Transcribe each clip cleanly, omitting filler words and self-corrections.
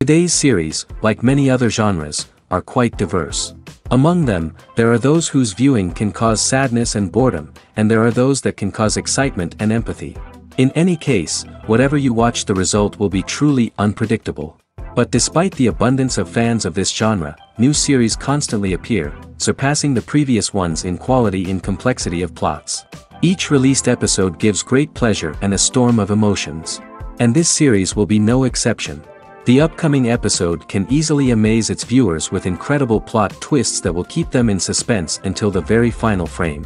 Today's series, like many other genres, are quite diverse. Among them, there are those whose viewing can cause sadness and boredom, and there are those that can cause excitement and empathy. In any case, whatever you watch, the result will be truly unpredictable. But despite the abundance of fans of this genre, new series constantly appear, surpassing the previous ones in quality and complexity of plots. Each released episode gives great pleasure and a storm of emotions. And this series will be no exception. The upcoming episode can easily amaze its viewers with incredible plot twists that will keep them in suspense until the very final frame.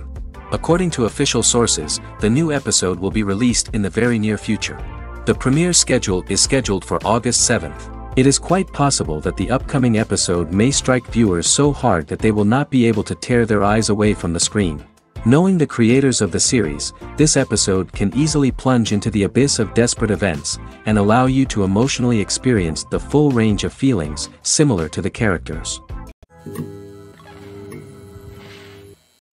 According to official sources, the new episode will be released in the very near future. The premiere schedule is scheduled for August 7th. It is quite possible that the upcoming episode may strike viewers so hard that they will not be able to tear their eyes away from the screen. Knowing the creators of the series, this episode can easily plunge into the abyss of desperate events, and allow you to emotionally experience the full range of feelings similar to the characters.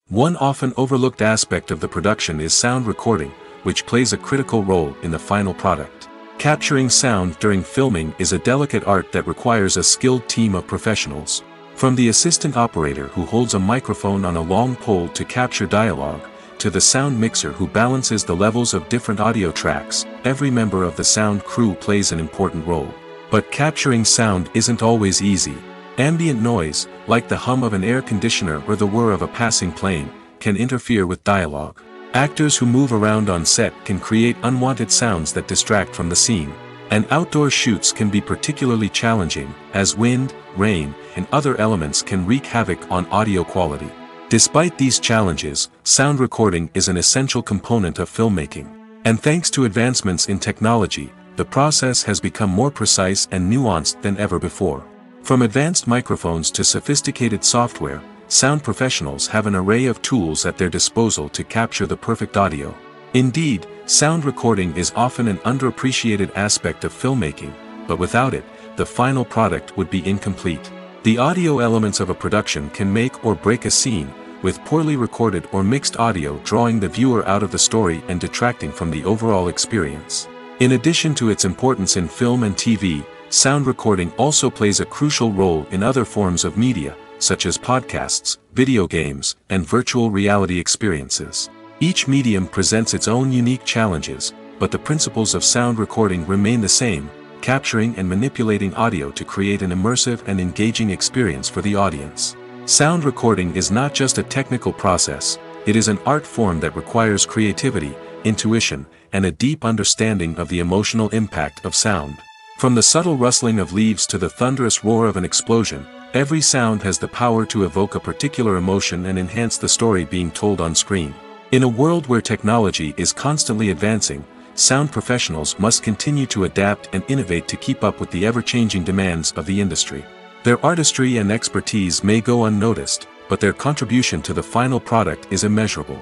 One often overlooked aspect of the production is sound recording, which plays a critical role in the final product. Capturing sound during filming is a delicate art that requires a skilled team of professionals. From the assistant operator who holds a microphone on a long pole to capture dialogue, to the sound mixer who balances the levels of different audio tracks, every member of the sound crew plays an important role. But capturing sound isn't always easy. Ambient noise, like the hum of an air conditioner or the whir of a passing plane, can interfere with dialogue. Actors who move around on set can create unwanted sounds that distract from the scene. And outdoor shoots can be particularly challenging, as wind, rain, and other elements can wreak havoc on audio quality. Despite these challenges, sound recording is an essential component of filmmaking. And thanks to advancements in technology, the process has become more precise and nuanced than ever before. From advanced microphones to sophisticated software, sound professionals have an array of tools at their disposal to capture the perfect audio. Indeed, sound recording is often an underappreciated aspect of filmmaking, but without it, the final product would be incomplete. The audio elements of a production can make or break a scene, with poorly recorded or mixed audio drawing the viewer out of the story and detracting from the overall experience. In addition to its importance in film and TV, sound recording also plays a crucial role in other forms of media, such as podcasts, video games, and virtual reality experiences. Each medium presents its own unique challenges, but the principles of sound recording remain the same, capturing and manipulating audio to create an immersive and engaging experience for the audience. Sound recording is not just a technical process, it is an art form that requires creativity, intuition, and a deep understanding of the emotional impact of sound. From the subtle rustling of leaves to the thunderous roar of an explosion, every sound has the power to evoke a particular emotion and enhance the story being told on screen. In a world where technology is constantly advancing, sound professionals must continue to adapt and innovate to keep up with the ever-changing demands of the industry. Their artistry and expertise may go unnoticed, but their contribution to the final product is immeasurable.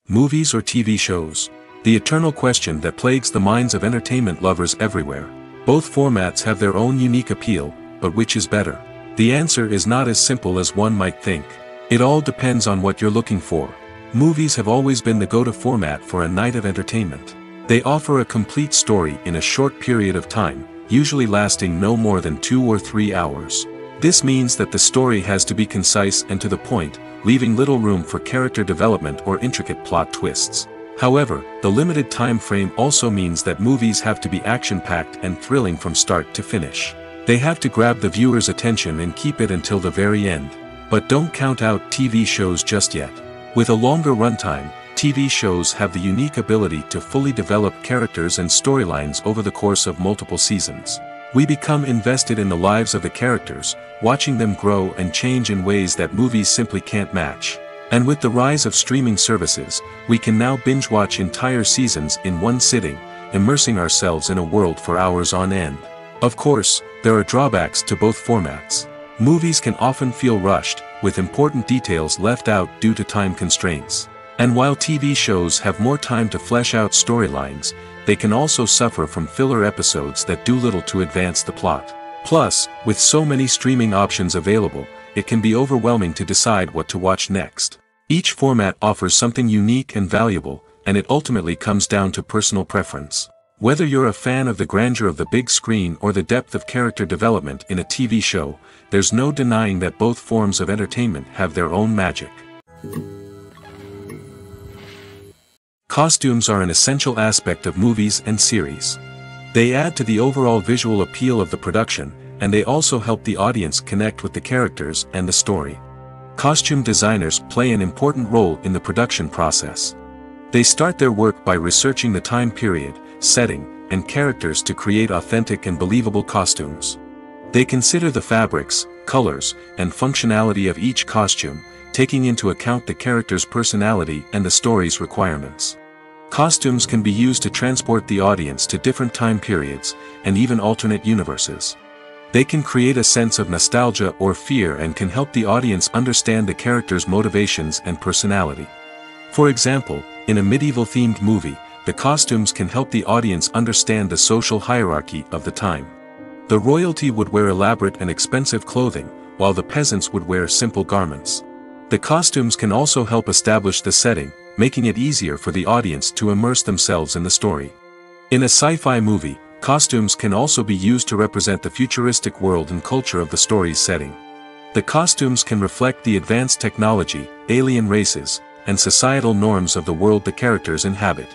Movies or TV shows? The eternal question that plagues the minds of entertainment lovers everywhere. Both formats have their own unique appeal, but which is better? The answer is not as simple as one might think. It all depends on what you're looking for. Movies have always been the go-to format for a night of entertainment. They offer a complete story in a short period of time, usually lasting no more than 2 or 3 hours. This means that the story has to be concise and to the point, leaving little room for character development or intricate plot twists. However, the limited time frame also means that movies have to be action-packed and thrilling from start to finish. They have to grab the viewer's attention and keep it until the very end. But don't count out TV shows just yet. With a longer runtime, TV shows have the unique ability to fully develop characters and storylines over the course of multiple seasons. We become invested in the lives of the characters, watching them grow and change in ways that movies simply can't match. And with the rise of streaming services, we can now binge-watch entire seasons in one sitting, immersing ourselves in a world for hours on end. Of course, there are drawbacks to both formats. Movies can often feel rushed, with important details left out due to time constraints. And while TV shows have more time to flesh out storylines, they can also suffer from filler episodes that do little to advance the plot. Plus, with so many streaming options available, it can be overwhelming to decide what to watch next. Each format offers something unique and valuable, and it ultimately comes down to personal preference. Whether you're a fan of the grandeur of the big screen or the depth of character development in a TV show, there's no denying that both forms of entertainment have their own magic. Costumes are an essential aspect of movies and series. They add to the overall visual appeal of the production, and they also help the audience connect with the characters and the story. Costume designers play an important role in the production process. They start their work by researching the time period, setting, and characters to create authentic and believable costumes. They consider the fabrics, colors, and functionality of each costume, taking into account the character's personality and the story's requirements. Costumes can be used to transport the audience to different time periods, and even alternate universes. They can create a sense of nostalgia or fear and can help the audience understand the character's motivations and personality. For example, in a medieval-themed movie, the costumes can help the audience understand the social hierarchy of the time. The royalty would wear elaborate and expensive clothing, while the peasants would wear simple garments. The costumes can also help establish the setting, making it easier for the audience to immerse themselves in the story. In a sci-fi movie, costumes can also be used to represent the futuristic world and culture of the story's setting. The costumes can reflect the advanced technology, alien races, and societal norms of the world the characters inhabit.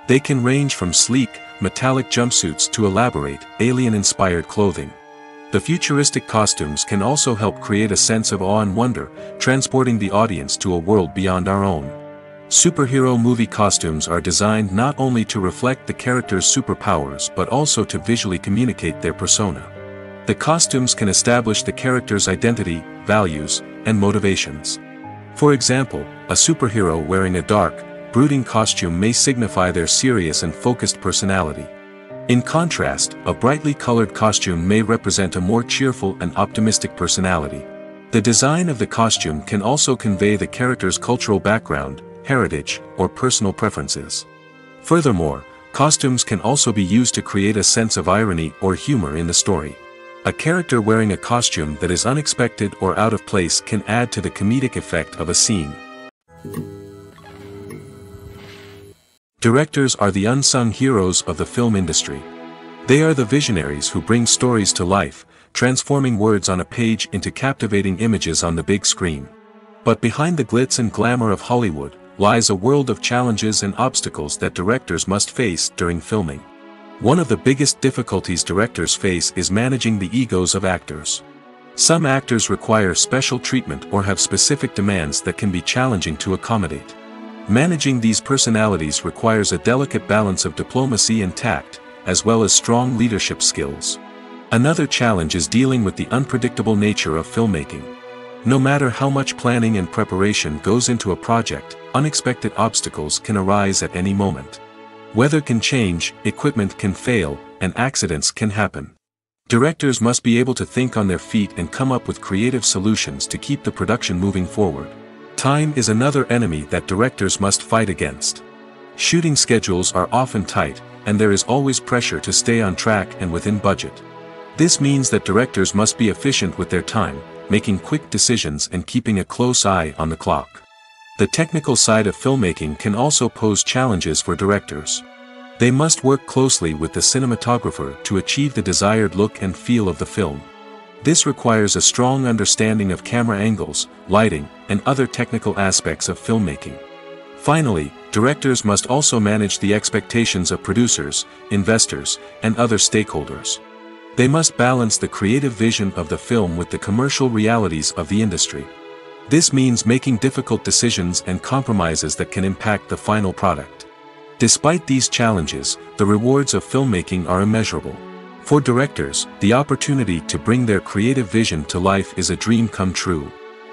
They can range from sleek, metallic jumpsuits to elaborate, alien-inspired clothing. The futuristic costumes can also help create a sense of awe and wonder, transporting the audience to a world beyond our own. Superhero movie costumes are designed not only to reflect the character's superpowers but also to visually communicate their persona. The costumes can establish the character's identity, values, and motivations. For example, a superhero wearing a dark, brooding costume may signify their serious and focused personality. In contrast, a brightly colored costume may represent a more cheerful and optimistic personality. The design of the costume can also convey the character's cultural background, heritage, or personal preferences. Furthermore, costumes can also be used to create a sense of irony or humor in the story. A character wearing a costume that is unexpected or out of place can add to the comedic effect of a scene. Directors are the unsung heroes of the film industry. They are the visionaries who bring stories to life, transforming words on a page into captivating images on the big screen. But behind the glitz and glamour of Hollywood lies a world of challenges and obstacles that directors must face during filming. One of the biggest difficulties directors face is managing the egos of actors. Some actors require special treatment or have specific demands that can be challenging to accommodate. Managing these personalities requires a delicate balance of diplomacy and tact, as well as strong leadership skills. Another challenge is dealing with the unpredictable nature of filmmaking. No matter how much planning and preparation goes into a project, unexpected obstacles can arise at any moment. Weather can change, equipment can fail, and accidents can happen. Directors must be able to think on their feet and come up with creative solutions to keep the production moving forward. Time is another enemy that directors must fight against. Shooting schedules are often tight, and there is always pressure to stay on track and within budget. This means that directors must be efficient with their time, making quick decisions and keeping a close eye on the clock. The technical side of filmmaking can also pose challenges for directors. They must work closely with the cinematographer to achieve the desired look and feel of the film. This requires a strong understanding of camera angles, lighting, and other technical aspects of filmmaking. Finally, directors must also manage the expectations of producers, investors, and other stakeholders. They must balance the creative vision of the film with the commercial realities of the industry. This means making difficult decisions and compromises that can impact the final product. Despite these challenges, the rewards of filmmaking are immeasurable. For directors, the opportunity to bring their creative vision to life is a dream come true.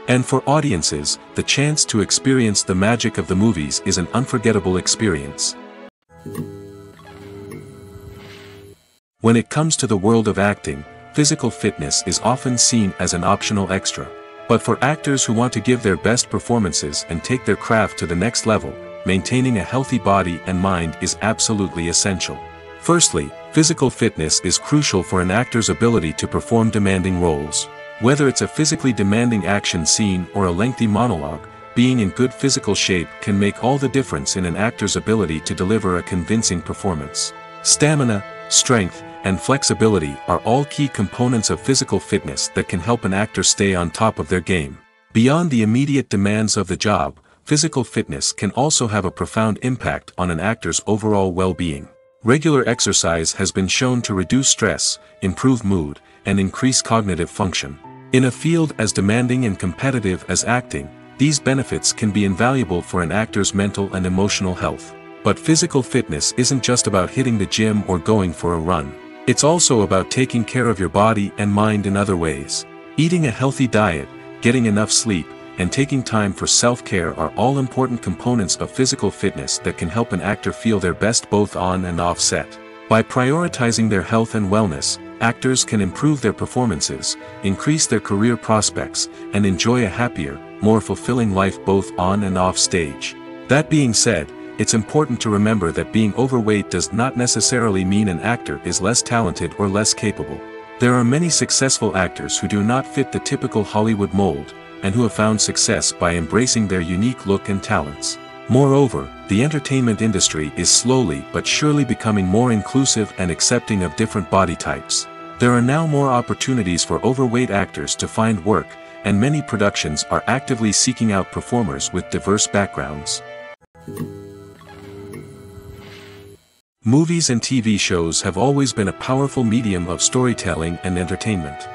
And for audiences, the chance to experience the magic of the movies is an unforgettable experience. When it comes to the world of acting, physical fitness is often seen as an optional extra. But for actors who want to give their best performances and take their craft to the next level, maintaining a healthy body and mind is absolutely essential. Firstly, physical fitness is crucial for an actor's ability to perform demanding roles. Whether it's a physically demanding action scene or a lengthy monologue, being in good physical shape can make all the difference in an actor's ability to deliver a convincing performance. Stamina, strength, and flexibility are all key components of physical fitness that can help an actor stay on top of their game. Beyond the immediate demands of the job, physical fitness can also have a profound impact on an actor's overall well-being. Regular exercise has been shown to reduce stress, improve mood, and increase cognitive function. In a field as demanding and competitive as acting, these benefits can be invaluable for an actor's mental and emotional health. But physical fitness isn't just about hitting the gym or going for a run. It's also about taking care of your body and mind in other ways. Eating a healthy diet, getting enough sleep, and taking time for self-care are all important components of physical fitness that can help an actor feel their best both on and off set. By prioritizing their health and wellness, actors can improve their performances, increase their career prospects, and enjoy a happier, more fulfilling life both on and off stage. That being said, it's important to remember that being overweight does not necessarily mean an actor is less talented or less capable. There are many successful actors who do not fit the typical Hollywood mold, and who have found success by embracing their unique look and talents. Moreover, the entertainment industry is slowly but surely becoming more inclusive and accepting of different body types. There are now more opportunities for overweight actors to find work, and many productions are actively seeking out performers with diverse backgrounds. Movies and TV shows have always been a powerful medium of storytelling and entertainment.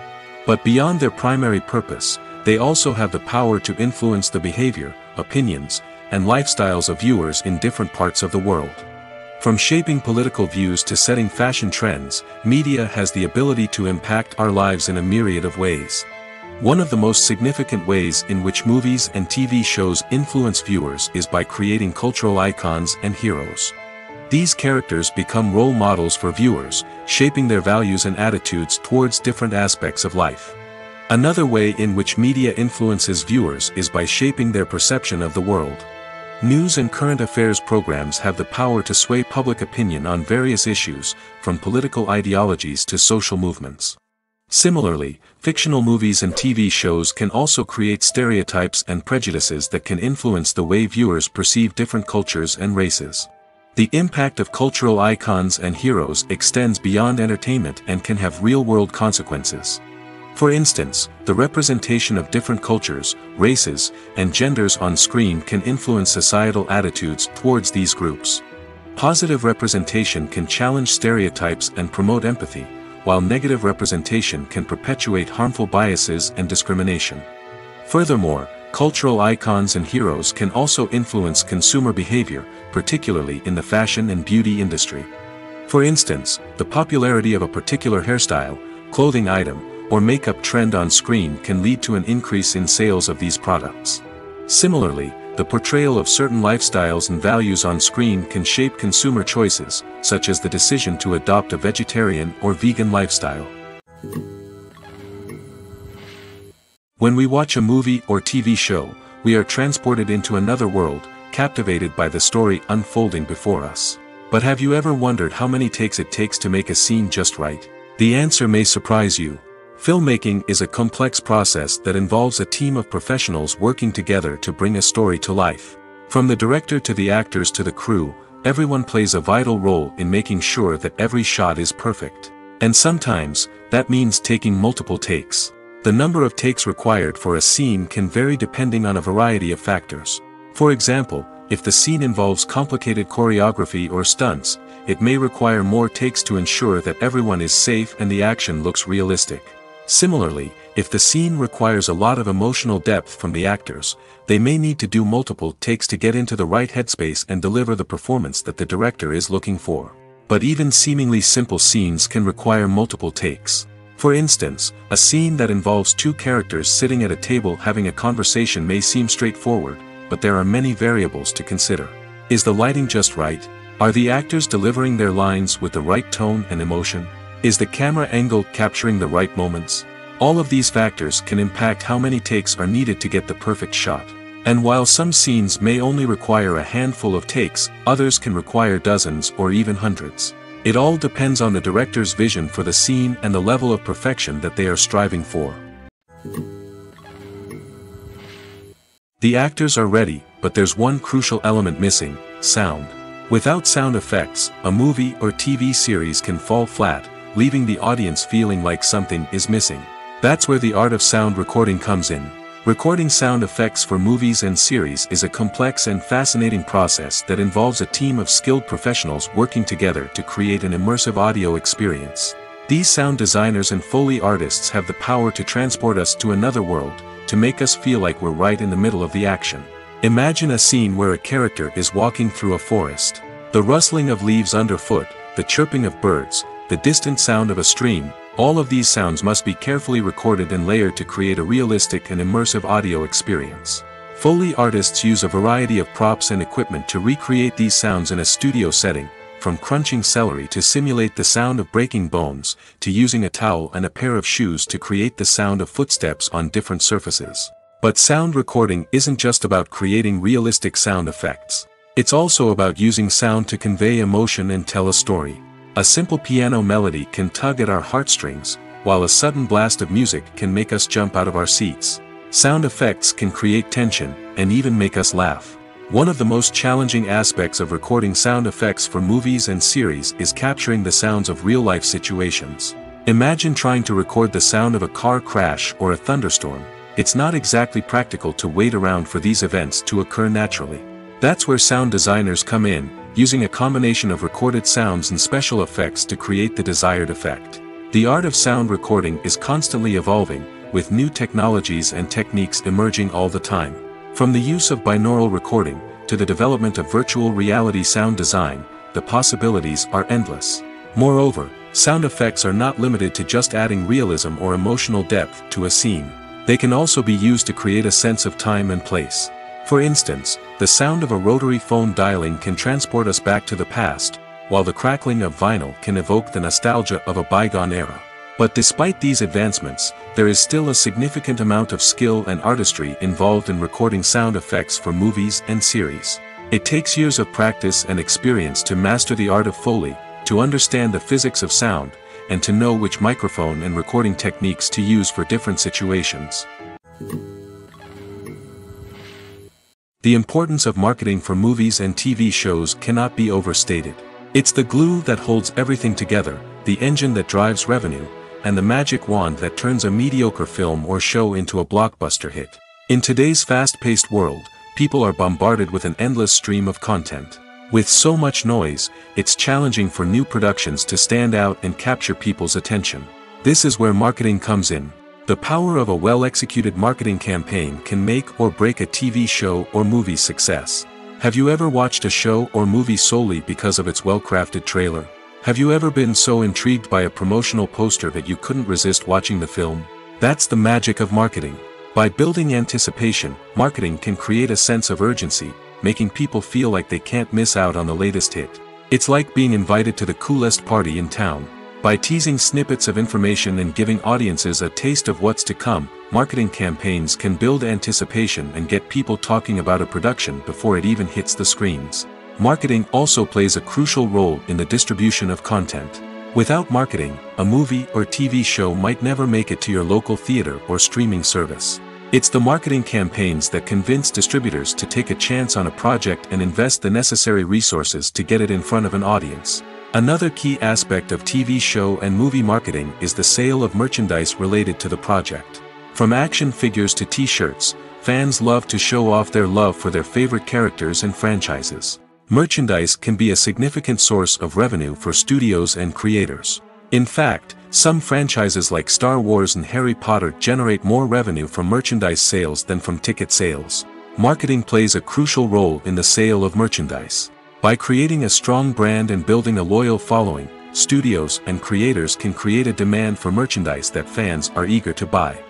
But beyond their primary purpose, they also have the power to influence the behavior, opinions, and lifestyles of viewers in different parts of the world. From shaping political views to setting fashion trends, media has the ability to impact our lives in a myriad of ways. One of the most significant ways in which movies and TV shows influence viewers is by creating cultural icons and heroes. These characters become role models for viewers, shaping their values and attitudes towards different aspects of life. Another way in which media influences viewers is by shaping their perception of the world. News and current affairs programs have the power to sway public opinion on various issues, from political ideologies to social movements. Similarly, fictional movies and TV shows can also create stereotypes and prejudices that can influence the way viewers perceive different cultures and races. The impact of cultural icons and heroes extends beyond entertainment and can have real-world consequences. For instance, the representation of different cultures, races, and genders on screen can influence societal attitudes towards these groups. Positive representation can challenge stereotypes and promote empathy, while negative representation can perpetuate harmful biases and discrimination. Furthermore, cultural icons and heroes can also influence consumer behavior, particularly in the fashion and beauty industry. For instance, the popularity of a particular hairstyle, clothing item, or makeup trend on screen can lead to an increase in sales of these products. Similarly, the portrayal of certain lifestyles and values on screen can shape consumer choices, such as the decision to adopt a vegetarian or vegan lifestyle. When we watch a movie or TV show, we are transported into another world, captivated by the story unfolding before us. But have you ever wondered how many takes it takes to make a scene just right? The answer may surprise you. Filmmaking is a complex process that involves a team of professionals working together to bring a story to life. From the director to the actors to the crew, everyone plays a vital role in making sure that every shot is perfect. And sometimes, that means taking multiple takes. The number of takes required for a scene can vary depending on a variety of factors. For example, if the scene involves complicated choreography or stunts, it may require more takes to ensure that everyone is safe and the action looks realistic. Similarly, if the scene requires a lot of emotional depth from the actors, they may need to do multiple takes to get into the right headspace and deliver the performance that the director is looking for. But even seemingly simple scenes can require multiple takes. For instance, a scene that involves two characters sitting at a table having a conversation may seem straightforward, but there are many variables to consider. Is the lighting just right? Are the actors delivering their lines with the right tone and emotion? Is the camera angle capturing the right moments? All of these factors can impact how many takes are needed to get the perfect shot. And while some scenes may only require a handful of takes, others can require dozens or even hundreds. It all depends on the director's vision for the scene and the level of perfection that they are striving for. The actors are ready, but there's one crucial element missing: sound. Without sound effects, a movie or TV series can fall flat, leaving the audience feeling like something is missing. That's where the art of sound recording comes in. Recording sound effects for movies and series is a complex and fascinating process that involves a team of skilled professionals working together to create an immersive audio experience. These sound designers and Foley artists have the power to transport us to another world, to make us feel like we're right in the middle of the action. Imagine a scene where a character is walking through a forest. The rustling of leaves underfoot, the chirping of birds, the distant sound of a stream, all of these sounds must be carefully recorded and layered to create a realistic and immersive audio experience. Foley artists use a variety of props and equipment to recreate these sounds in a studio setting, from crunching celery to simulate the sound of breaking bones, to using a towel and a pair of shoes to create the sound of footsteps on different surfaces. But sound recording isn't just about creating realistic sound effects. It's also about using sound to convey emotion and tell a story. A simple piano melody can tug at our heartstrings, while a sudden blast of music can make us jump out of our seats. Sound effects can create tension, and even make us laugh. One of the most challenging aspects of recording sound effects for movies and series is capturing the sounds of real-life situations. Imagine trying to record the sound of a car crash or a thunderstorm. It's not exactly practical to wait around for these events to occur naturally. That's where sound designers come in, using a combination of recorded sounds and special effects to create the desired effect. The art of sound recording is constantly evolving, with new technologies and techniques emerging all the time. From the use of binaural recording, to the development of virtual reality sound design, the possibilities are endless. Moreover, sound effects are not limited to just adding realism or emotional depth to a scene. They can also be used to create a sense of time and place. For instance, the sound of a rotary phone dialing can transport us back to the past, while the crackling of vinyl can evoke the nostalgia of a bygone era. But despite these advancements, there is still a significant amount of skill and artistry involved in recording sound effects for movies and series. It takes years of practice and experience to master the art of Foley, to understand the physics of sound, and to know which microphone and recording techniques to use for different situations. The importance of marketing for movies and TV shows cannot be overstated. It's the glue that holds everything together, the engine that drives revenue, and the magic wand that turns a mediocre film or show into a blockbuster hit. In today's fast-paced world, people are bombarded with an endless stream of content. With so much noise, it's challenging for new productions to stand out and capture people's attention. This is where marketing comes in. The power of a well-executed marketing campaign can make or break a TV show or movie's success. Have you ever watched a show or movie solely because of its well-crafted trailer? Have you ever been so intrigued by a promotional poster that you couldn't resist watching the film? That's the magic of marketing. By building anticipation, marketing can create a sense of urgency, making people feel like they can't miss out on the latest hit. It's like being invited to the coolest party in town. By teasing snippets of information and giving audiences a taste of what's to come, marketing campaigns can build anticipation and get people talking about a production before it even hits the screens. Marketing also plays a crucial role in the distribution of content. Without marketing, a movie or TV show might never make it to your local theater or streaming service. It's the marketing campaigns that convince distributors to take a chance on a project and invest the necessary resources to get it in front of an audience. Another key aspect of TV show and movie marketing is the sale of merchandise related to the project. From action figures to t-shirts, fans love to show off their love for their favorite characters and franchises. Merchandise can be a significant source of revenue for studios and creators. In fact, some franchises like Star Wars and Harry Potter generate more revenue from merchandise sales than from ticket sales. Marketing plays a crucial role in the sale of merchandise. By creating a strong brand and building a loyal following, studios and creators can create a demand for merchandise that fans are eager to buy.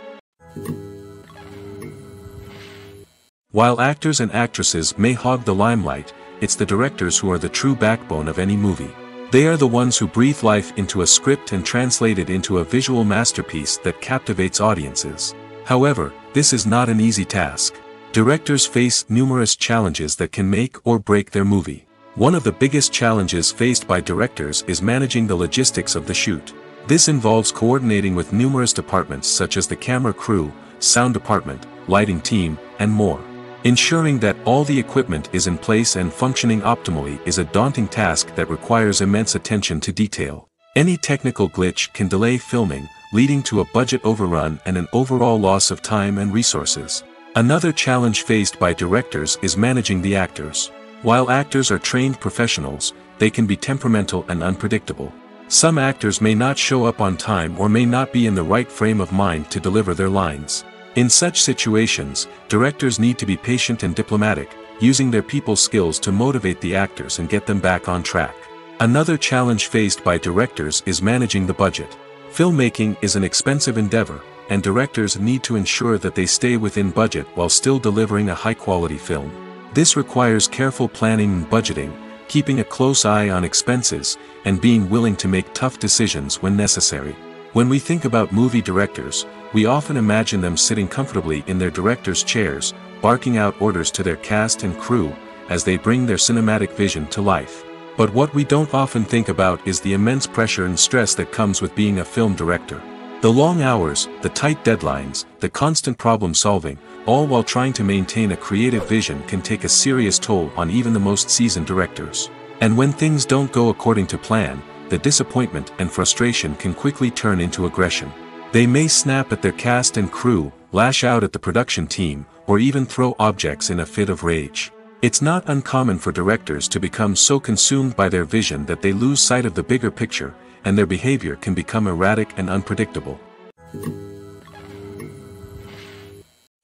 While actors and actresses may hog the limelight, it's the directors who are the true backbone of any movie. They are the ones who breathe life into a script and translate it into a visual masterpiece that captivates audiences. However, this is not an easy task. Directors face numerous challenges that can make or break their movie. One of the biggest challenges faced by directors is managing the logistics of the shoot. This involves coordinating with numerous departments such as the camera crew, sound department, lighting team, and more. Ensuring that all the equipment is in place and functioning optimally is a daunting task that requires immense attention to detail. Any technical glitch can delay filming, leading to a budget overrun and an overall loss of time and resources. Another challenge faced by directors is managing the actors. While actors are trained professionals, they can be temperamental and unpredictable. Some actors may not show up on time or may not be in the right frame of mind to deliver their lines. In such situations, directors need to be patient and diplomatic, using their people skills to motivate the actors and get them back on track. Another challenge faced by directors is managing the budget. Filmmaking is an expensive endeavor, and directors need to ensure that they stay within budget while still delivering a high-quality film. This requires careful planning and budgeting, keeping a close eye on expenses, and being willing to make tough decisions when necessary. When we think about movie directors, we often imagine them sitting comfortably in their director's chairs, barking out orders to their cast and crew, as they bring their cinematic vision to life. But what we don't often think about is the immense pressure and stress that comes with being a film director. The long hours, the tight deadlines, the constant problem solving, all while trying to maintain a creative vision can take a serious toll on even the most seasoned directors. And when things don't go according to plan, the disappointment and frustration can quickly turn into aggression. They may snap at their cast and crew, lash out at the production team, or even throw objects in a fit of rage. It's not uncommon for directors to become so consumed by their vision that they lose sight of the bigger picture, and their behavior can become erratic and unpredictable.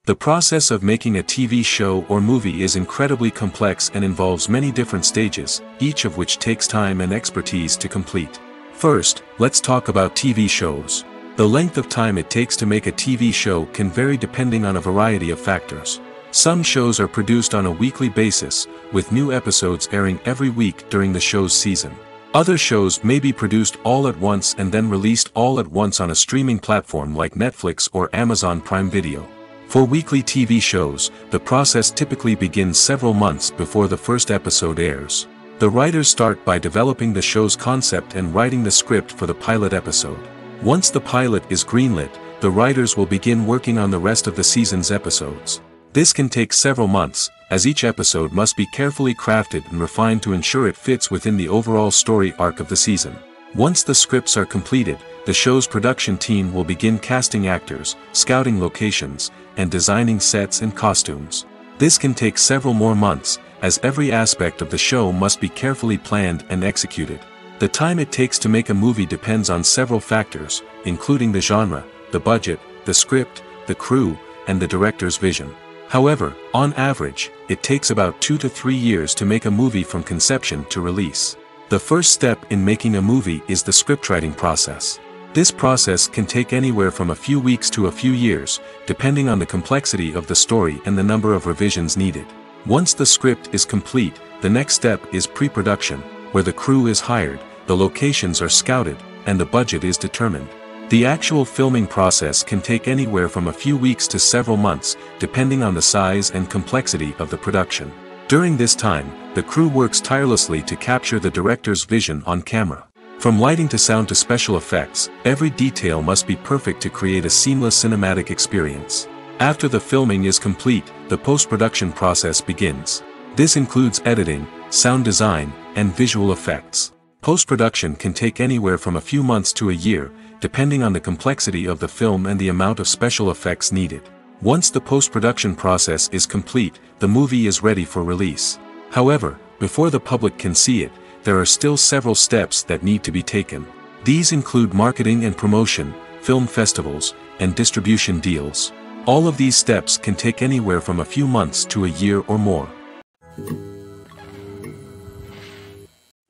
The process of making a TV show or movie is incredibly complex and involves many different stages, each of which takes time and expertise to complete. First, let's talk about TV shows. The length of time it takes to make a TV show can vary depending on a variety of factors. Some shows are produced on a weekly basis, with new episodes airing every week during the show's season. Other shows may be produced all at once and then released all at once on a streaming platform like Netflix or Amazon Prime Video. For weekly TV shows, the process typically begins several months before the first episode airs. The writers start by developing the show's concept and writing the script for the pilot episode. Once the pilot is greenlit, the writers will begin working on the rest of the season's episodes. This can take several months, as each episode must be carefully crafted and refined to ensure it fits within the overall story arc of the season. Once the scripts are completed, the show's production team will begin casting actors, scouting locations, and designing sets and costumes. This can take several more months, as every aspect of the show must be carefully planned and executed. The time it takes to make a movie depends on several factors, including the genre, the budget, the script, the crew, and the director's vision. However, on average, it takes about 2 to 3 years to make a movie from conception to release. The first step in making a movie is the scriptwriting process. This process can take anywhere from a few weeks to a few years, depending on the complexity of the story and the number of revisions needed. Once the script is complete, the next step is pre-production, where the crew is hired, the locations are scouted, and the budget is determined. The actual filming process can take anywhere from a few weeks to several months, depending on the size and complexity of the production. During this time, the crew works tirelessly to capture the director's vision on camera. From lighting to sound to special effects, every detail must be perfect to create a seamless cinematic experience. After the filming is complete, the post-production process begins. This includes editing, sound design, and visual effects. Post-production can take anywhere from a few months to a year, depending on the complexity of the film and the amount of special effects needed. Once the post-production process is complete, the movie is ready for release. However, before the public can see it, there are still several steps that need to be taken. These include marketing and promotion, film festivals, and distribution deals. All of these steps can take anywhere from a few months to a year or more.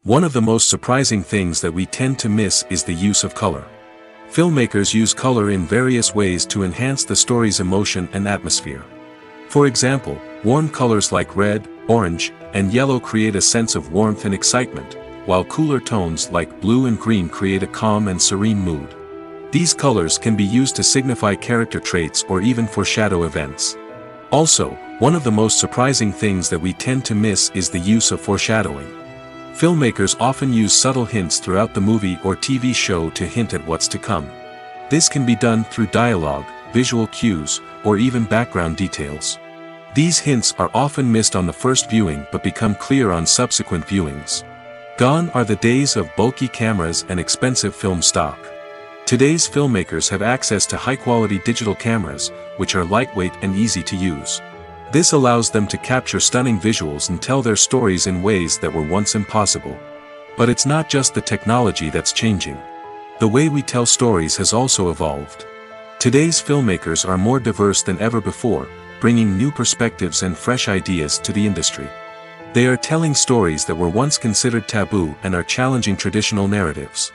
One of the most surprising things that we tend to miss is the use of color. Filmmakers use color in various ways to enhance the story's emotion and atmosphere. For example, warm colors like red, orange, and yellow create a sense of warmth and excitement, while cooler tones like blue and green create a calm and serene mood. These colors can be used to signify character traits or even foreshadow events. Also, one of the most surprising things that we tend to miss is the use of foreshadowing. Filmmakers often use subtle hints throughout the movie or TV show to hint at what's to come. This can be done through dialogue, visual cues, or even background details. These hints are often missed on the first viewing but become clear on subsequent viewings. Gone are the days of bulky cameras and expensive film stock. Today's filmmakers have access to high-quality digital cameras, which are lightweight and easy to use. This allows them to capture stunning visuals and tell their stories in ways that were once impossible. But it's not just the technology that's changing. The way we tell stories has also evolved. Today's filmmakers are more diverse than ever before, bringing new perspectives and fresh ideas to the industry. They are telling stories that were once considered taboo and are challenging traditional narratives.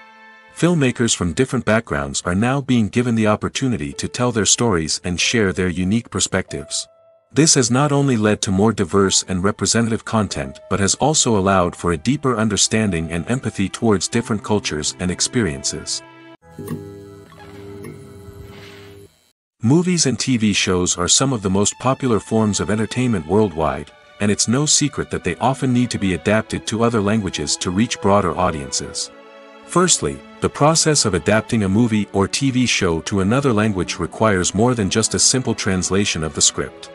Filmmakers from different backgrounds are now being given the opportunity to tell their stories and share their unique perspectives. This has not only led to more diverse and representative content but has also allowed for a deeper understanding and empathy towards different cultures and experiences. Movies and TV shows are some of the most popular forms of entertainment worldwide, and it's no secret that they often need to be adapted to other languages to reach broader audiences. Firstly, the process of adapting a movie or TV show to another language requires more than just a simple translation of the script.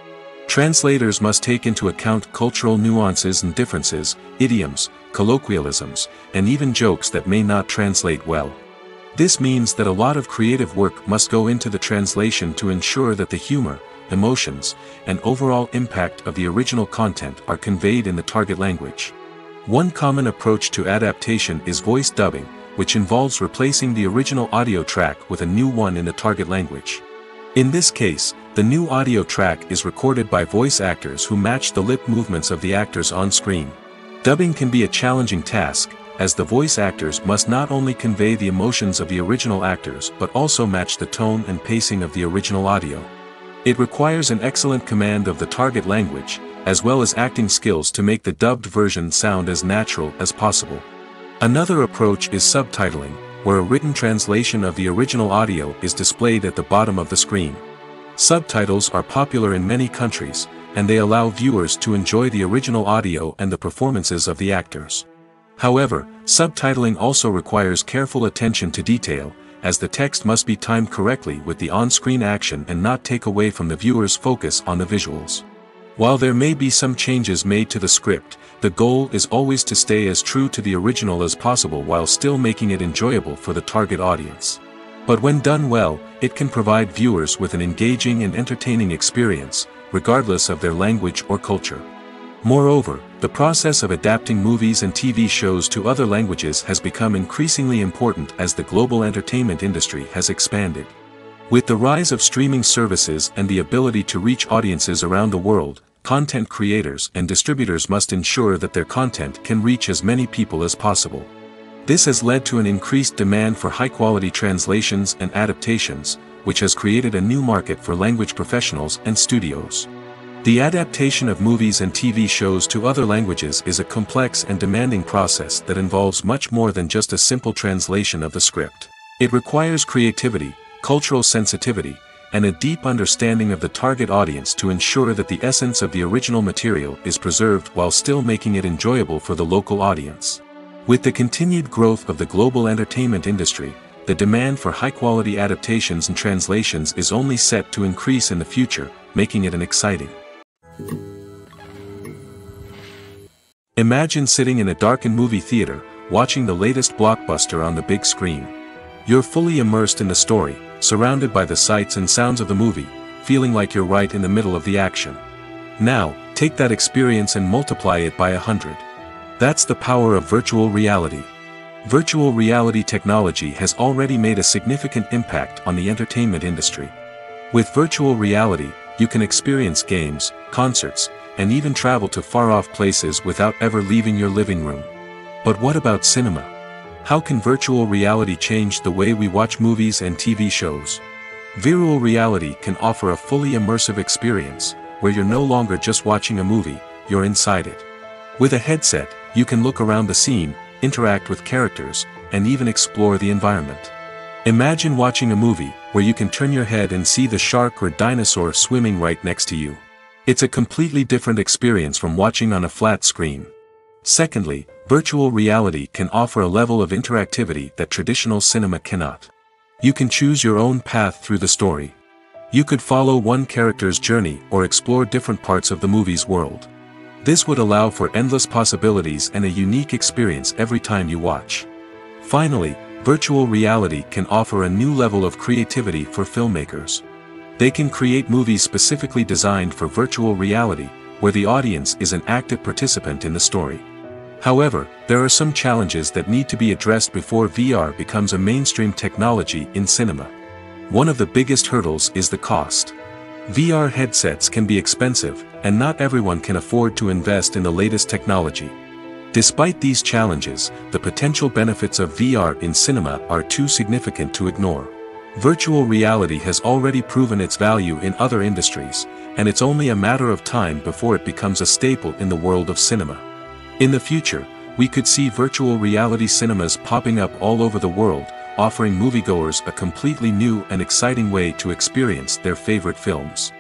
Translators must take into account cultural nuances and differences, idioms, colloquialisms, and even jokes that may not translate well. This means that a lot of creative work must go into the translation to ensure that the humor, emotions, and overall impact of the original content are conveyed in the target language. One common approach to adaptation is voice dubbing, which involves replacing the original audio track with a new one in the target language. In this case, the new audio track is recorded by voice actors who match the lip movements of the actors on screen. Dubbing can be a challenging task, as the voice actors must not only convey the emotions of the original actors but also match the tone and pacing of the original audio. It requires an excellent command of the target language, as well as acting skills to make the dubbed version sound as natural as possible. Another approach is subtitling, where a written translation of the original audio is displayed at the bottom of the screen. Subtitles are popular in many countries, and they allow viewers to enjoy the original audio and the performances of the actors. However, subtitling also requires careful attention to detail, as the text must be timed correctly with the on-screen action and not take away from the viewer's focus on the visuals. While there may be some changes made to the script, the goal is always to stay as true to the original as possible while still making it enjoyable for the target audience. But when done well, it can provide viewers with an engaging and entertaining experience, regardless of their language or culture. Moreover, the process of adapting movies and TV shows to other languages has become increasingly important as the global entertainment industry has expanded. With the rise of streaming services and the ability to reach audiences around the world, content creators and distributors must ensure that their content can reach as many people as possible. This has led to an increased demand for high-quality translations and adaptations, which has created a new market for language professionals and studios. The adaptation of movies and TV shows to other languages is a complex and demanding process that involves much more than just a simple translation of the script. It requires creativity, cultural sensitivity, and a deep understanding of the target audience to ensure that the essence of the original material is preserved while still making it enjoyable for the local audience. With the continued growth of the global entertainment industry, the demand for high-quality adaptations and translations is only set to increase in the future, making it an exciting. Imagine sitting in a darkened movie theater, watching the latest blockbuster on the big screen. You're fully immersed in the story, surrounded by the sights and sounds of the movie, feeling like you're right in the middle of the action. Now, take that experience and multiply it by 100. That's the power of virtual reality. Virtual reality technology has already made a significant impact on the entertainment industry. With virtual reality, you can experience games, concerts, and even travel to far-off places without ever leaving your living room. But what about cinema? How can virtual reality change the way we watch movies and TV shows? Virtual reality can offer a fully immersive experience, where you're no longer just watching a movie, you're inside it. With a headset, you can look around the scene, interact with characters, and even explore the environment. Imagine watching a movie, where you can turn your head and see the shark or dinosaur swimming right next to you. It's a completely different experience from watching on a flat screen. Secondly, virtual reality can offer a level of interactivity that traditional cinema cannot. You can choose your own path through the story. You could follow one character's journey or explore different parts of the movie's world. This would allow for endless possibilities and a unique experience every time you watch. Finally, virtual reality can offer a new level of creativity for filmmakers. They can create movies specifically designed for virtual reality, where the audience is an active participant in the story. However, there are some challenges that need to be addressed before VR becomes a mainstream technology in cinema. One of the biggest hurdles is the cost. VR headsets can be expensive, and not everyone can afford to invest in the latest technology. Despite these challenges, the potential benefits of VR in cinema are too significant to ignore. Virtual reality has already proven its value in other industries, and it's only a matter of time before it becomes a staple in the world of cinema. In the future, we could see virtual reality cinemas popping up all over the world, offering moviegoers a completely new and exciting way to experience their favorite films.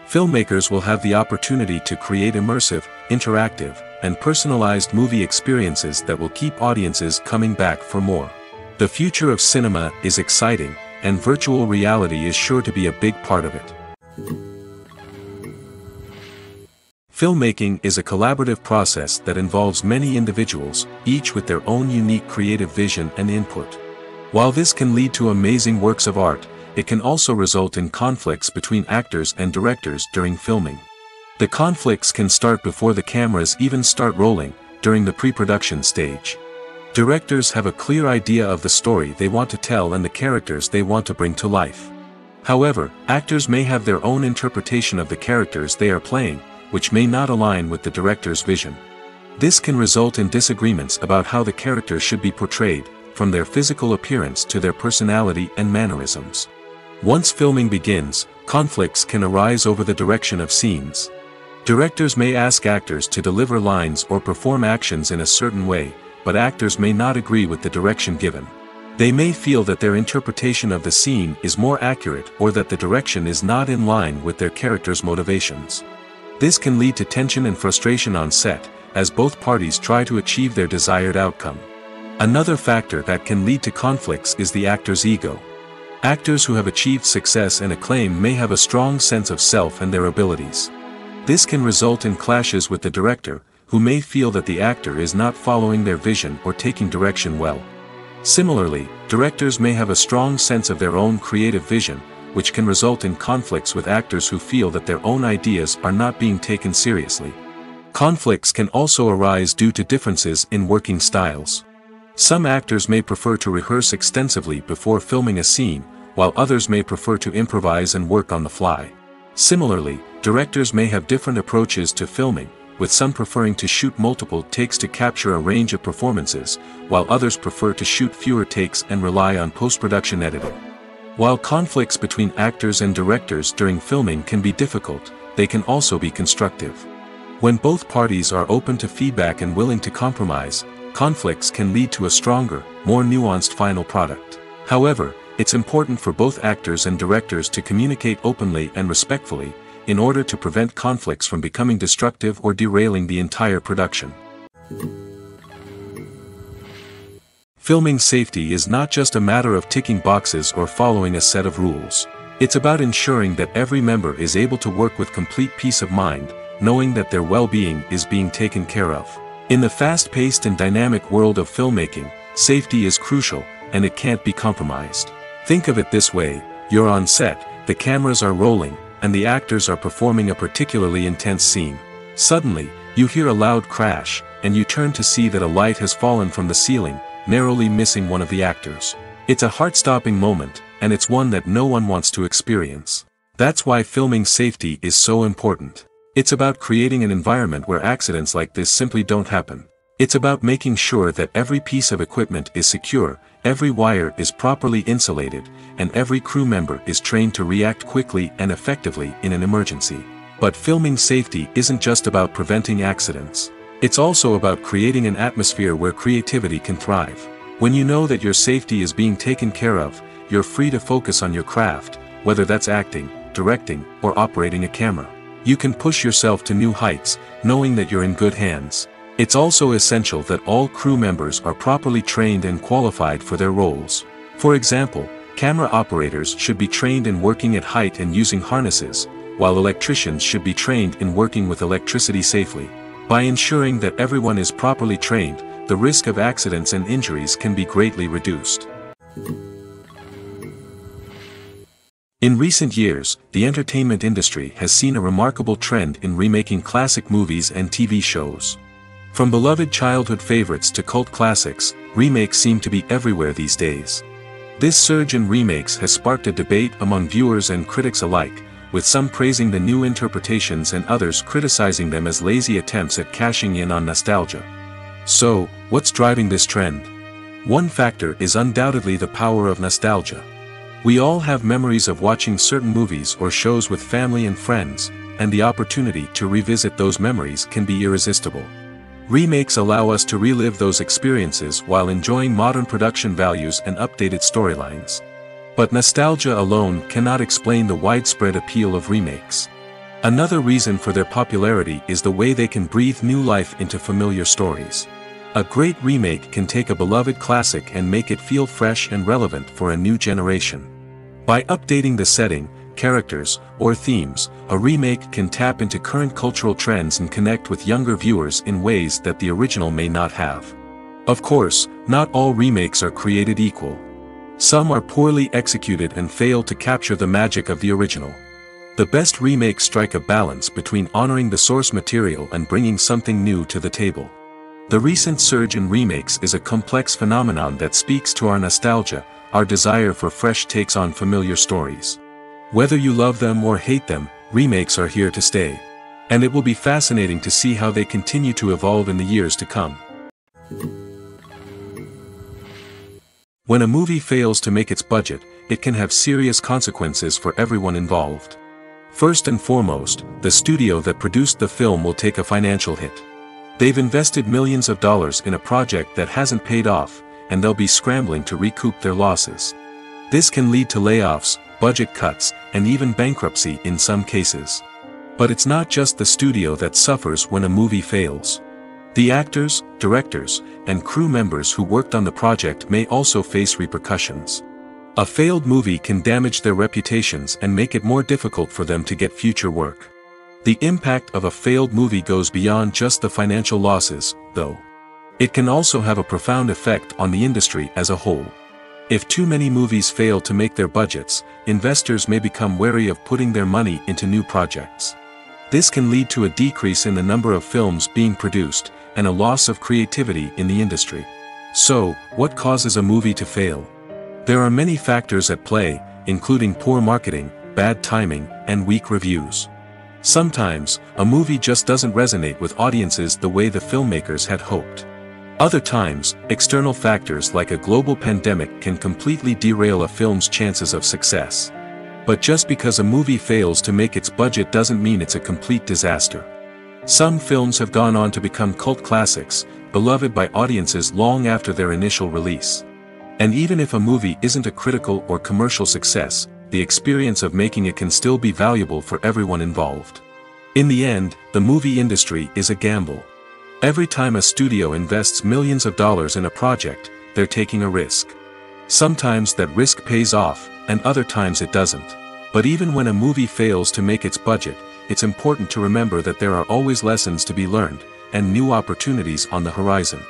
Filmmakers will have the opportunity to create immersive, interactive, and personalized movie experiences that will keep audiences coming back for more. The future of cinema is exciting, and virtual reality is sure to be a big part of it. Filmmaking is a collaborative process that involves many individuals, each with their own unique creative vision and input. While this can lead to amazing works of art, it can also result in conflicts between actors and directors during filming. The conflicts can start before the cameras even start rolling, during the pre-production stage. Directors have a clear idea of the story they want to tell and the characters they want to bring to life. However, actors may have their own interpretation of the characters they are playing, which may not align with the director's vision. This can result in disagreements about how the characters should be portrayed, from their physical appearance to their personality and mannerisms. Once filming begins, conflicts can arise over the direction of scenes. Directors may ask actors to deliver lines or perform actions in a certain way, but actors may not agree with the direction given. They may feel that their interpretation of the scene is more accurate or that the direction is not in line with their character's motivations. This can lead to tension and frustration on set, as both parties try to achieve their desired outcome. Another factor that can lead to conflicts is the actor's ego. Actors who have achieved success and acclaim may have a strong sense of self and their abilities. This can result in clashes with the director, who may feel that the actor is not following their vision or taking direction well. Similarly, directors may have a strong sense of their own creative vision, which can result in conflicts with actors who feel that their own ideas are not being taken seriously. Conflicts can also arise due to differences in working styles. Some actors may prefer to rehearse extensively before filming a scene, while others may prefer to improvise and work on the fly. Similarly, directors may have different approaches to filming, with some preferring to shoot multiple takes to capture a range of performances, while others prefer to shoot fewer takes and rely on post-production editing. While conflicts between actors and directors during filming can be difficult, they can also be constructive. When both parties are open to feedback and willing to compromise, conflicts can lead to a stronger, more nuanced final product. However, it's important for both actors and directors to communicate openly and respectfully, in order to prevent conflicts from becoming destructive or derailing the entire production. Filming safety is not just a matter of ticking boxes or following a set of rules. It's about ensuring that every member is able to work with complete peace of mind, knowing that their well-being is being taken care of. In the fast-paced and dynamic world of filmmaking, safety is crucial, and it can't be compromised. Think of it this way: you're on set, the cameras are rolling, and the actors are performing a particularly intense scene. Suddenly, you hear a loud crash, and you turn to see that a light has fallen from the ceiling, narrowly missing one of the actors. It's a heart-stopping moment, and it's one that no one wants to experience. That's why filming safety is so important. It's about creating an environment where accidents like this simply don't happen. It's about making sure that every piece of equipment is secure, every wire is properly insulated, and every crew member is trained to react quickly and effectively in an emergency. But filming safety isn't just about preventing accidents. It's also about creating an atmosphere where creativity can thrive. When you know that your safety is being taken care of, you're free to focus on your craft, whether that's acting, directing, or operating a camera. You can push yourself to new heights, knowing that you're in good hands. It's also essential that all crew members are properly trained and qualified for their roles. For example, Camera operators should be trained in working at height and using harnesses, while electricians should be trained in working with electricity safely. By ensuring that everyone is properly trained, the risk of accidents and injuries can be greatly reduced. In recent years, the entertainment industry has seen a remarkable trend in remaking classic movies and TV shows. From beloved childhood favorites to cult classics, remakes seem to be everywhere these days. This surge in remakes has sparked a debate among viewers and critics alike, with some praising the new interpretations and others criticizing them as lazy attempts at cashing in on nostalgia. So, what's driving this trend? One factor is undoubtedly the power of nostalgia. We all have memories of watching certain movies or shows with family and friends, and the opportunity to revisit those memories can be irresistible. Remakes allow us to relive those experiences while enjoying modern production values and updated storylines. But nostalgia alone cannot explain the widespread appeal of remakes. Another reason for their popularity is the way they can breathe new life into familiar stories. A great remake can take a beloved classic and make it feel fresh and relevant for a new generation. By updating the setting, characters, or themes, a remake can tap into current cultural trends and connect with younger viewers in ways that the original may not have. Of course, not all remakes are created equal. Some are poorly executed and fail to capture the magic of the original. The best remakes strike a balance between honoring the source material and bringing something new to the table. The recent surge in remakes is a complex phenomenon that speaks to our nostalgia, our desire for fresh takes on familiar stories. Whether you love them or hate them, remakes are here to stay. And it will be fascinating to see how they continue to evolve in the years to come. When a movie fails to make its budget, it can have serious consequences for everyone involved. First and foremost, the studio that produced the film will take a financial hit. They've invested millions of dollars in a project that hasn't paid off, and they'll be scrambling to recoup their losses. This can lead to layoffs, budget cuts, and even bankruptcy in some cases. But it's not just the studio that suffers when a movie fails. The actors, directors, and crew members who worked on the project may also face repercussions. A failed movie can damage their reputations and make it more difficult for them to get future work. The impact of a failed movie goes beyond just the financial losses, though. It can also have a profound effect on the industry as a whole. If too many movies fail to make their budgets, investors may become wary of putting their money into new projects. This can lead to a decrease in the number of films being produced, and a loss of creativity in the industry. So, what causes a movie to fail? There are many factors at play, including poor marketing, bad timing, and weak reviews. Sometimes, a movie just doesn't resonate with audiences the way the filmmakers had hoped. Other times, external factors like a global pandemic can completely derail a film's chances of success. But just because a movie fails to make its budget doesn't mean it's a complete disaster. Some films have gone on to become cult classics, beloved by audiences long after their initial release. And even if a movie isn't a critical or commercial success, the experience of making it can still be valuable for everyone involved. In the end, the movie industry is a gamble. Every time a studio invests millions of dollars in a project, they're taking a risk. Sometimes that risk pays off, and other times it doesn't. But even when a movie fails to make its budget, it's important to remember that there are always lessons to be learned, and new opportunities on the horizon.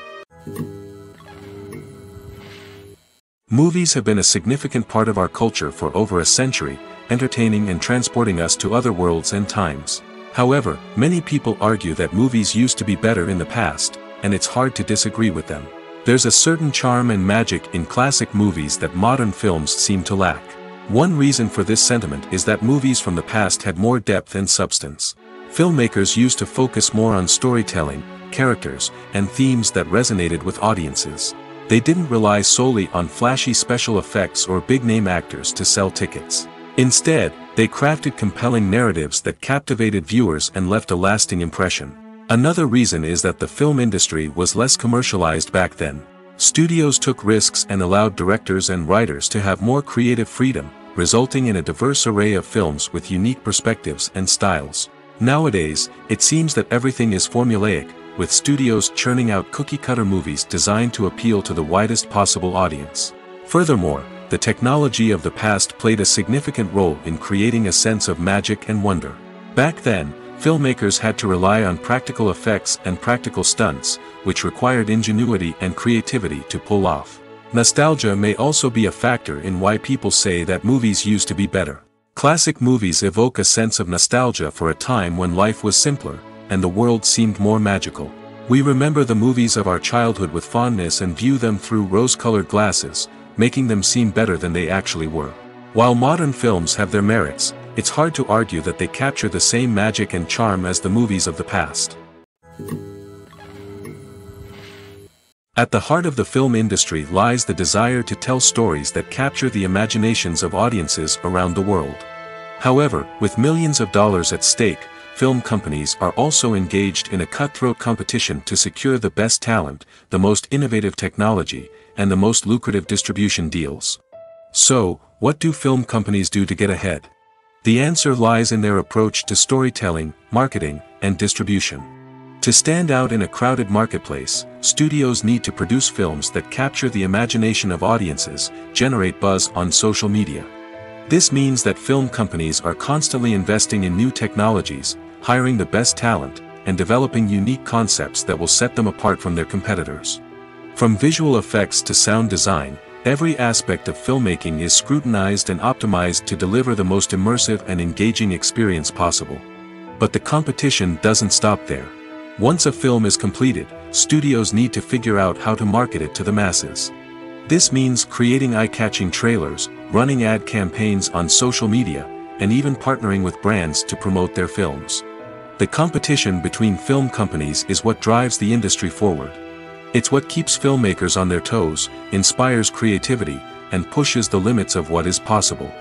Movies have been a significant part of our culture for over a century, entertaining and transporting us to other worlds and times. However, many people argue that movies used to be better in the past, and it's hard to disagree with them. There's a certain charm and magic in classic movies that modern films seem to lack. One reason for this sentiment is that movies from the past had more depth and substance. Filmmakers used to focus more on storytelling, characters, and themes that resonated with audiences. They didn't rely solely on flashy special effects or big-name actors to sell tickets. Instead, they crafted compelling narratives that captivated viewers and left a lasting impression. Another reason is that the film industry was less commercialized back then. Studios took risks and allowed directors and writers to have more creative freedom, resulting in a diverse array of films with unique perspectives and styles. Nowadays, it seems that everything is formulaic, with studios churning out cookie-cutter movies designed to appeal to the widest possible audience. Furthermore, the technology of the past played a significant role in creating a sense of magic and wonder. Back then, filmmakers had to rely on practical effects and practical stunts, which required ingenuity and creativity to pull off. Nostalgia may also be a factor in why people say that movies used to be better. Classic movies evoke a sense of nostalgia for a time when life was simpler, and the world seemed more magical. We remember the movies of our childhood with fondness and view them through rose-colored glasses, making them seem better than they actually were. While modern films have their merits, it's hard to argue that they capture the same magic and charm as the movies of the past. At the heart of the film industry lies the desire to tell stories that capture the imaginations of audiences around the world. However, with millions of dollars at stake, film companies are also engaged in a cutthroat competition to secure the best talent, the most innovative technology, and the most lucrative distribution deals. So, what do film companies do to get ahead? The answer lies in their approach to storytelling, marketing, and distribution. To stand out in a crowded marketplace, studios need to produce films that capture the imagination of audiences, generate buzz on social media. This means that film companies are constantly investing in new technologies, hiring the best talent, and developing unique concepts that will set them apart from their competitors. From visual effects to sound design, every aspect of filmmaking is scrutinized and optimized to deliver the most immersive and engaging experience possible. But the competition doesn't stop there. Once a film is completed, studios need to figure out how to market it to the masses. This means creating eye-catching trailers, running ad campaigns on social media, and even partnering with brands to promote their films. The competition between film companies is what drives the industry forward. It's what keeps filmmakers on their toes, inspires creativity, and pushes the limits of what is possible.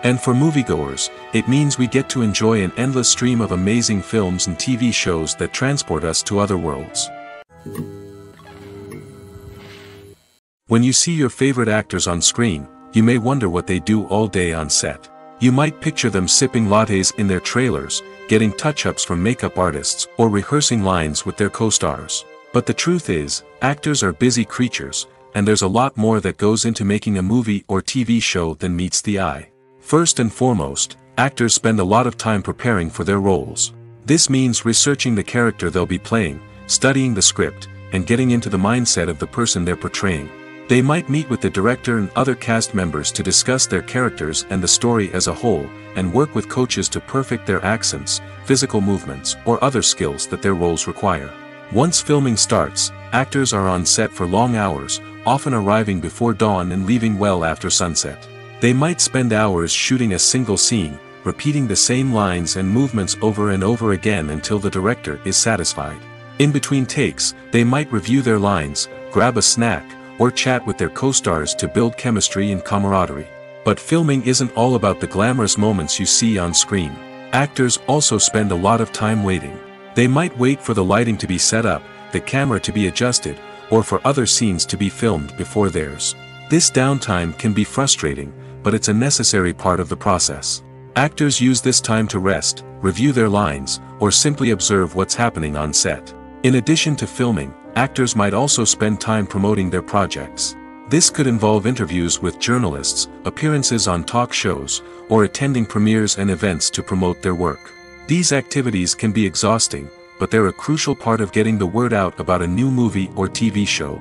And for moviegoers, it means we get to enjoy an endless stream of amazing films and TV shows that transport us to other worlds. When you see your favorite actors on screen, you may wonder what they do all day on set. You might picture them sipping lattes in their trailers, getting touch-ups from makeup artists, or rehearsing lines with their co-stars. But the truth is, actors are busy creatures, and there's a lot more that goes into making a movie or TV show than meets the eye. First and foremost, actors spend a lot of time preparing for their roles. This means researching the character they'll be playing, studying the script, and getting into the mindset of the person they're portraying. They might meet with the director and other cast members to discuss their characters and the story as a whole, and work with coaches to perfect their accents, physical movements, or other skills that their roles require. Once filming starts, actors are on set for long hours, often arriving before dawn and leaving well after sunset. They might spend hours shooting a single scene, repeating the same lines and movements over and over again until the director is satisfied. In between takes, they might review their lines, grab a snack, or chat with their co-stars to build chemistry and camaraderie. But filming isn't all about the glamorous moments you see on screen. Actors also spend a lot of time waiting. They might wait for the lighting to be set up, the camera to be adjusted, or for other scenes to be filmed before theirs. This downtime can be frustrating, but it's a necessary part of the process. Actors use this time to rest, review their lines, or simply observe what's happening on set. In addition to filming, actors might also spend time promoting their projects. This could involve interviews with journalists, appearances on talk shows, or attending premieres and events to promote their work. These activities can be exhausting, but they're a crucial part of getting the word out about a new movie or TV show.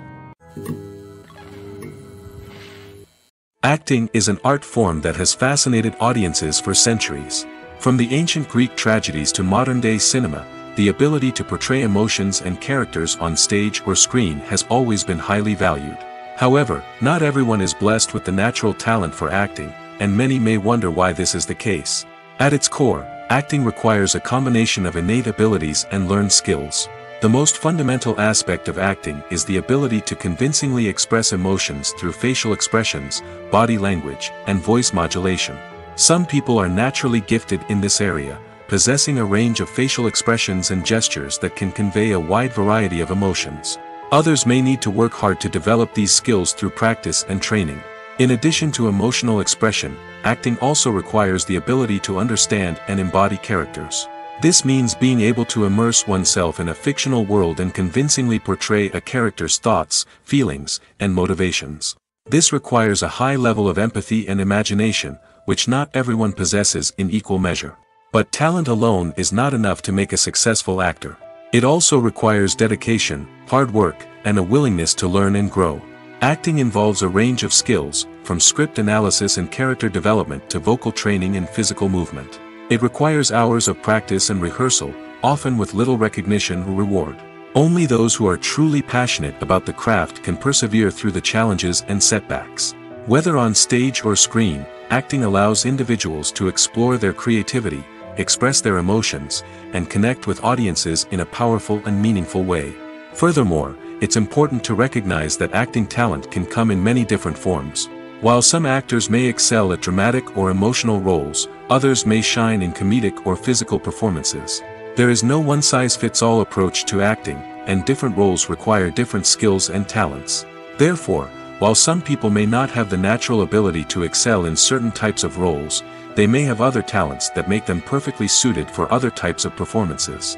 Acting is an art form that has fascinated audiences for centuries. From the ancient Greek tragedies to modern-day cinema, the ability to portray emotions and characters on stage or screen has always been highly valued. However, not everyone is blessed with the natural talent for acting, and many may wonder why this is the case. At its core, acting requires a combination of innate abilities and learned skills. The most fundamental aspect of acting is the ability to convincingly express emotions through facial expressions, body language, and voice modulation. Some people are naturally gifted in this area, possessing a range of facial expressions and gestures that can convey a wide variety of emotions. Others may need to work hard to develop these skills through practice and training. In addition to emotional expression, acting also requires the ability to understand and embody characters. This means being able to immerse oneself in a fictional world and convincingly portray a character's thoughts, feelings, and motivations. This requires a high level of empathy and imagination, which not everyone possesses in equal measure. But talent alone is not enough to make a successful actor. It also requires dedication, hard work, and a willingness to learn and grow. Acting involves a range of skills, from script analysis and character development to vocal training and physical movement. It requires hours of practice and rehearsal, often with little recognition or reward. Only those who are truly passionate about the craft can persevere through the challenges and setbacks. Whether on stage or screen, acting allows individuals to explore their creativity, express their emotions, and connect with audiences in a powerful and meaningful way. Furthermore, it's important to recognize that acting talent can come in many different forms. While some actors may excel at dramatic or emotional roles, others may shine in comedic or physical performances. There is no one-size-fits-all approach to acting, and different roles require different skills and talents. Therefore, while some people may not have the natural ability to excel in certain types of roles, they may have other talents that make them perfectly suited for other types of performances.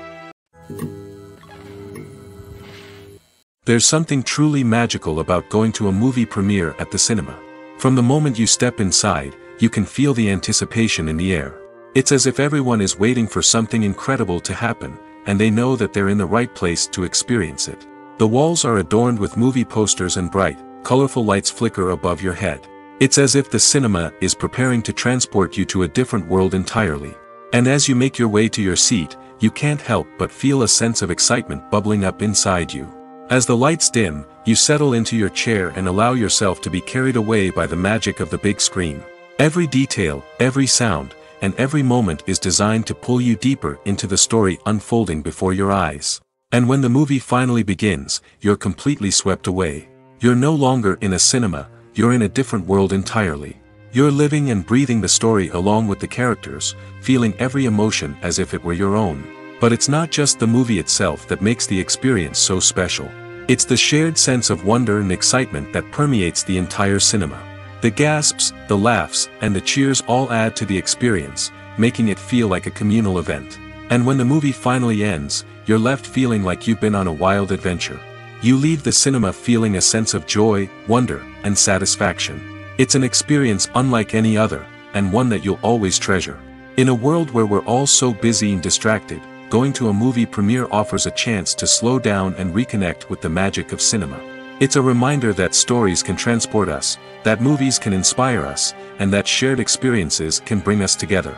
There's something truly magical about going to a movie premiere at the cinema. From the moment you step inside, you can feel the anticipation in the air. It's as if everyone is waiting for something incredible to happen, and they know that they're in the right place to experience it. The walls are adorned with movie posters and bright, colorful lights flicker above your head. It's as if the cinema is preparing to transport you to a different world entirely. And as you make your way to your seat, you can't help but feel a sense of excitement bubbling up inside you. As the lights dim, you settle into your chair and allow yourself to be carried away by the magic of the big screen. Every detail, every sound, and every moment is designed to pull you deeper into the story unfolding before your eyes. And when the movie finally begins, you're completely swept away. You're no longer in a cinema, you're in a different world entirely. You're living and breathing the story along with the characters, feeling every emotion as if it were your own. But it's not just the movie itself that makes the experience so special. It's the shared sense of wonder and excitement that permeates the entire cinema. The gasps, the laughs, and the cheers all add to the experience, making it feel like a communal event. And when the movie finally ends, you're left feeling like you've been on a wild adventure. You leave the cinema feeling a sense of joy, wonder, and satisfaction. It's an experience unlike any other, and one that you'll always treasure. In a world where we're all so busy and distracted, going to a movie premiere offers a chance to slow down and reconnect with the magic of cinema. It's a reminder that stories can transport us, that movies can inspire us, and that shared experiences can bring us together.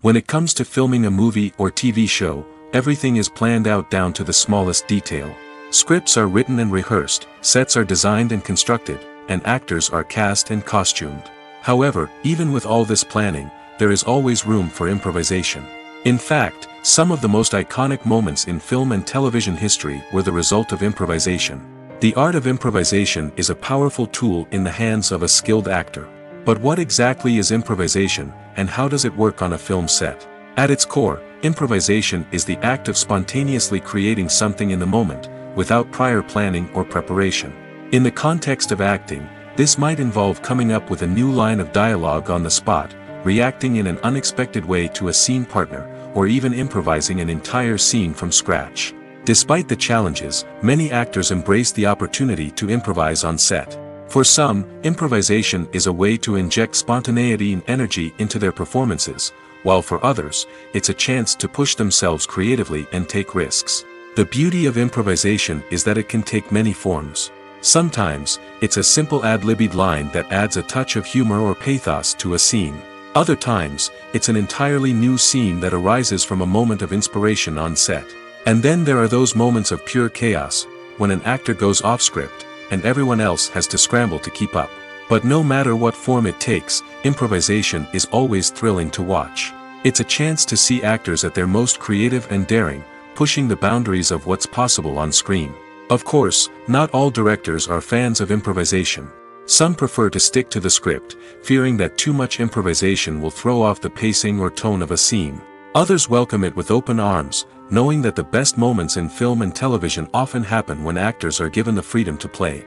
When it comes to filming a movie or TV show, everything is planned out down to the smallest detail. Scripts are written and rehearsed, sets are designed and constructed, and actors are cast and costumed. However, even with all this planning, there is always room for improvisation. In fact, some of the most iconic moments in film and television history were the result of improvisation. The art of improvisation is a powerful tool in the hands of a skilled actor. But what exactly is improvisation, and how does it work on a film set? At its core, improvisation is the act of spontaneously creating something in the moment, without prior planning or preparation. In the context of acting, this might involve coming up with a new line of dialogue on the spot, reacting in an unexpected way to a scene partner, or even improvising an entire scene from scratch. Despite the challenges, many actors embrace the opportunity to improvise on set. For some, improvisation is a way to inject spontaneity and energy into their performances, while for others, it's a chance to push themselves creatively and take risks. The beauty of improvisation is that it can take many forms. Sometimes, it's a simple ad-libbed line that adds a touch of humor or pathos to a scene. Other times, it's an entirely new scene that arises from a moment of inspiration on set. And then there are those moments of pure chaos, when an actor goes off script, and everyone else has to scramble to keep up. But no matter what form it takes, improvisation is always thrilling to watch. It's a chance to see actors at their most creative and daring, pushing the boundaries of what's possible on screen. Of course, not all directors are fans of improvisation. Some prefer to stick to the script, fearing that too much improvisation will throw off the pacing or tone of a scene. Others welcome it with open arms, knowing that the best moments in film and television often happen when actors are given the freedom to play.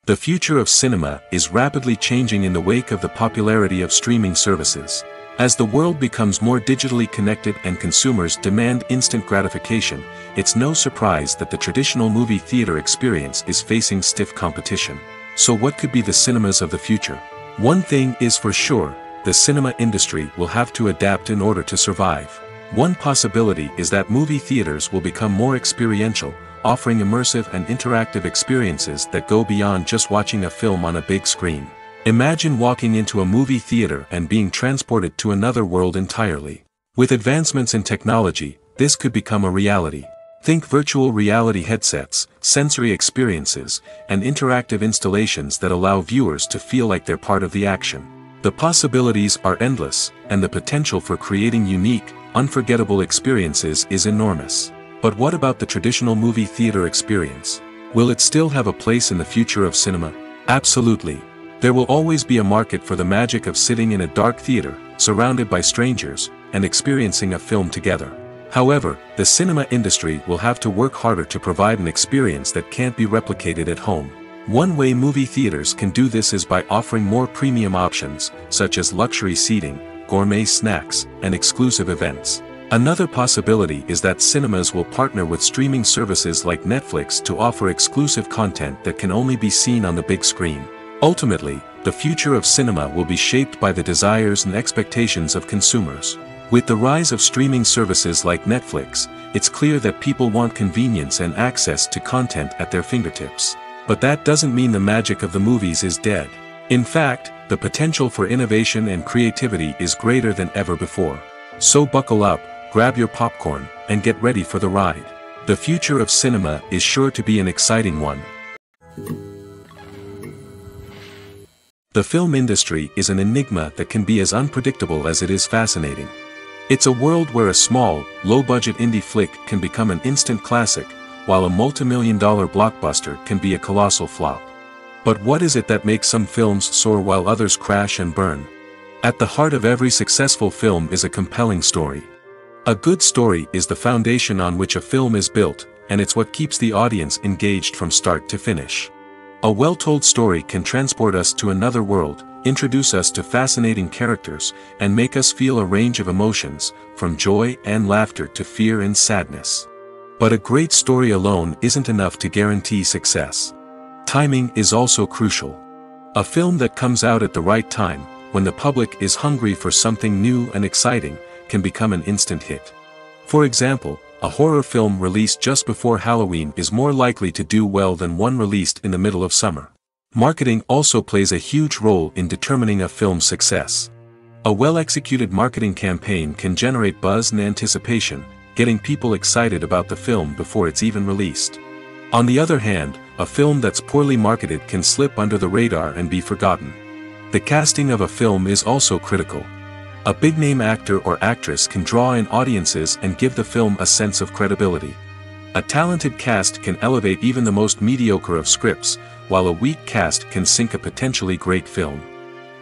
The future of cinema is rapidly changing in the wake of the popularity of streaming services. As the world becomes more digitally connected and consumers demand instant gratification, it's no surprise that the traditional movie theater experience is facing stiff competition. So what could be the cinemas of the future? One thing is for sure, the cinema industry will have to adapt in order to survive. One possibility is that movie theaters will become more experiential, offering immersive and interactive experiences that go beyond just watching a film on a big screen. Imagine walking into a movie theater and being transported to another world entirely. With advancements in technology, this could become a reality. Think virtual reality headsets, sensory experiences, and interactive installations that allow viewers to feel like they're part of the action. The possibilities are endless, and the potential for creating unique, unforgettable experiences is enormous. But what about the traditional movie theater experience? Will it still have a place in the future of cinema? Absolutely. There will always be a market for the magic of sitting in a dark theater, surrounded by strangers, and experiencing a film together. However, the cinema industry will have to work harder to provide an experience that can't be replicated at home. One way movie theaters can do this is by offering more premium options, such as luxury seating, gourmet snacks, and exclusive events. Another possibility is that cinemas will partner with streaming services like Netflix to offer exclusive content that can only be seen on the big screen. Ultimately, the future of cinema will be shaped by the desires and expectations of consumers. With the rise of streaming services like Netflix, it's clear that people want convenience and access to content at their fingertips. But that doesn't mean the magic of the movies is dead. In fact, the potential for innovation and creativity is greater than ever before. So buckle up, grab your popcorn, and get ready for the ride. The future of cinema is sure to be an exciting one. The film industry is an enigma that can be as unpredictable as it is fascinating. It's a world where a small, low-budget indie flick can become an instant classic, while a multi-million-dollar blockbuster can be a colossal flop. But what is it that makes some films soar while others crash and burn? At the heart of every successful film is a compelling story. A good story is the foundation on which a film is built, and it's what keeps the audience engaged from start to finish. A well-told story can transport us to another world, introduce us to fascinating characters, and make us feel a range of emotions, from joy and laughter to fear and sadness. But a great story alone isn't enough to guarantee success. Timing is also crucial. A film that comes out at the right time, when the public is hungry for something new and exciting, can become an instant hit. For example, a horror film released just before Halloween is more likely to do well than one released in the middle of summer. Marketing also plays a huge role in determining a film's success. A well-executed marketing campaign can generate buzz and anticipation, getting people excited about the film before it's even released. On the other hand, a film that's poorly marketed can slip under the radar and be forgotten. The casting of a film is also critical. A big-name actor or actress can draw in audiences and give the film a sense of credibility. A talented cast can elevate even the most mediocre of scripts, while a weak cast can sink a potentially great film.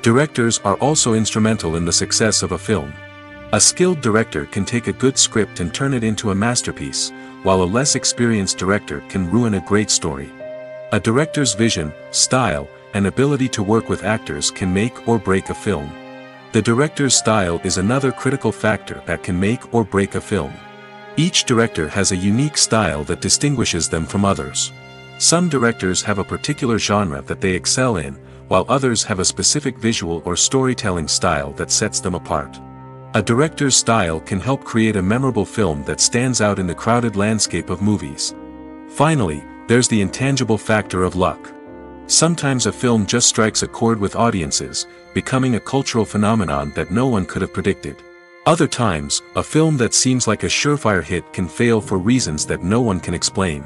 Directors are also instrumental in the success of a film. A skilled director can take a good script and turn it into a masterpiece, while a less experienced director can ruin a great story. A director's vision, style, and ability to work with actors can make or break a film. The director's style is another critical factor that can make or break a film. Each director has a unique style that distinguishes them from others. Some directors have a particular genre that they excel in, while others have a specific visual or storytelling style that sets them apart. A director's style can help create a memorable film that stands out in the crowded landscape of movies. Finally, there's the intangible factor of luck. Sometimes a film just strikes a chord with audiences, becoming a cultural phenomenon that no one could have predicted. Other times, a film that seems like a surefire hit can fail for reasons that no one can explain.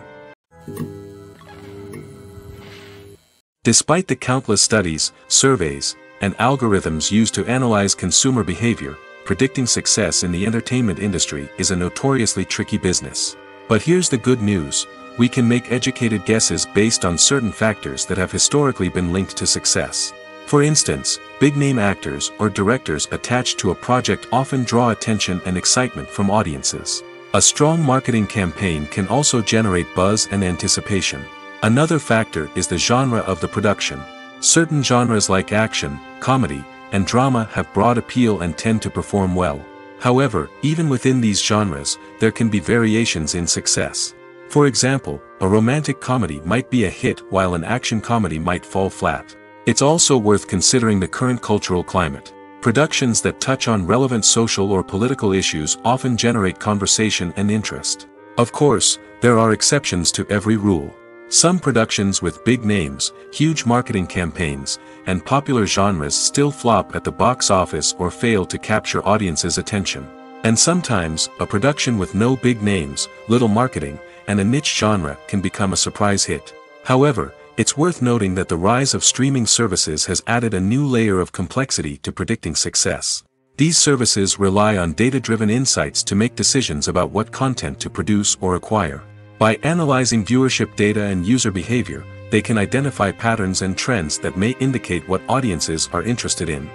Despite the countless studies, surveys, and algorithms used to analyze consumer behavior, predicting success in the entertainment industry is a notoriously tricky business. But here's the good news: we can make educated guesses based on certain factors that have historically been linked to success. For instance, big-name actors or directors attached to a project often draw attention and excitement from audiences. A strong marketing campaign can also generate buzz and anticipation. Another factor is the genre of the production. Certain genres like action, comedy, and drama have broad appeal and tend to perform well. However, even within these genres, there can be variations in success. For example, a romantic comedy might be a hit while an action comedy might fall flat. It's also worth considering the current cultural climate. Productions that touch on relevant social or political issues often generate conversation and interest. Of course, there are exceptions to every rule. Some productions with big names, huge marketing campaigns, and popular genres still flop at the box office or fail to capture audiences' attention. And sometimes, a production with no big names, little marketing, and a niche genre can become a surprise hit. However, it's worth noting that the rise of streaming services has added a new layer of complexity to predicting success. These services rely on data-driven insights to make decisions about what content to produce or acquire. By analyzing viewership data and user behavior, they can identify patterns and trends that may indicate what audiences are interested in.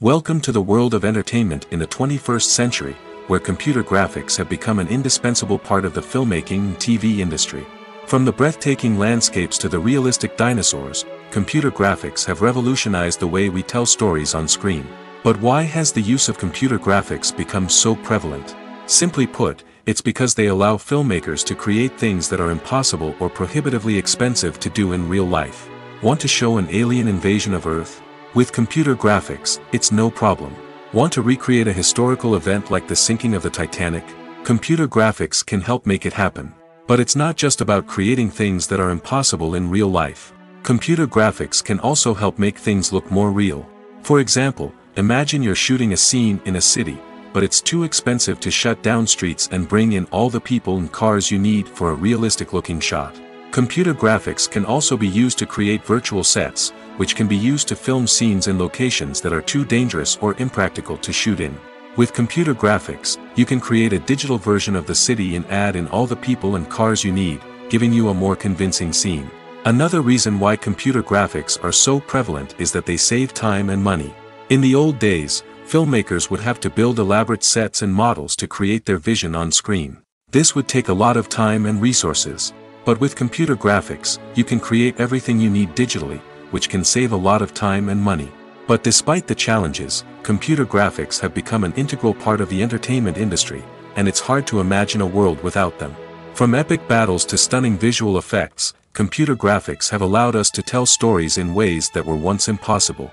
Welcome to the world of entertainment in the 21st century, where computer graphics have become an indispensable part of the filmmaking and TV industry. From the breathtaking landscapes to the realistic dinosaurs, computer graphics have revolutionized the way we tell stories on screen. But why has the use of computer graphics become so prevalent? Simply put, it's because they allow filmmakers to create things that are impossible or prohibitively expensive to do in real life. Want to show an alien invasion of Earth? With computer graphics, it's no problem. Want to recreate a historical event like the sinking of the Titanic? Computer graphics can help make it happen. But it's not just about creating things that are impossible in real life. Computer graphics can also help make things look more real. For example, imagine you're shooting a scene in a city, but it's too expensive to shut down streets and bring in all the people and cars you need for a realistic-looking shot. Computer graphics can also be used to create virtual sets, which can be used to film scenes in locations that are too dangerous or impractical to shoot in. With computer graphics, you can create a digital version of the city and add in all the people and cars you need, giving you a more convincing scene. Another reason why computer graphics are so prevalent is that they save time and money. In the old days, filmmakers would have to build elaborate sets and models to create their vision on screen. This would take a lot of time and resources. But with computer graphics, you can create everything you need digitally, which can save a lot of time and money. But despite the challenges, computer graphics have become an integral part of the entertainment industry, and it's hard to imagine a world without them. From epic battles to stunning visual effects, computer graphics have allowed us to tell stories in ways that were once impossible.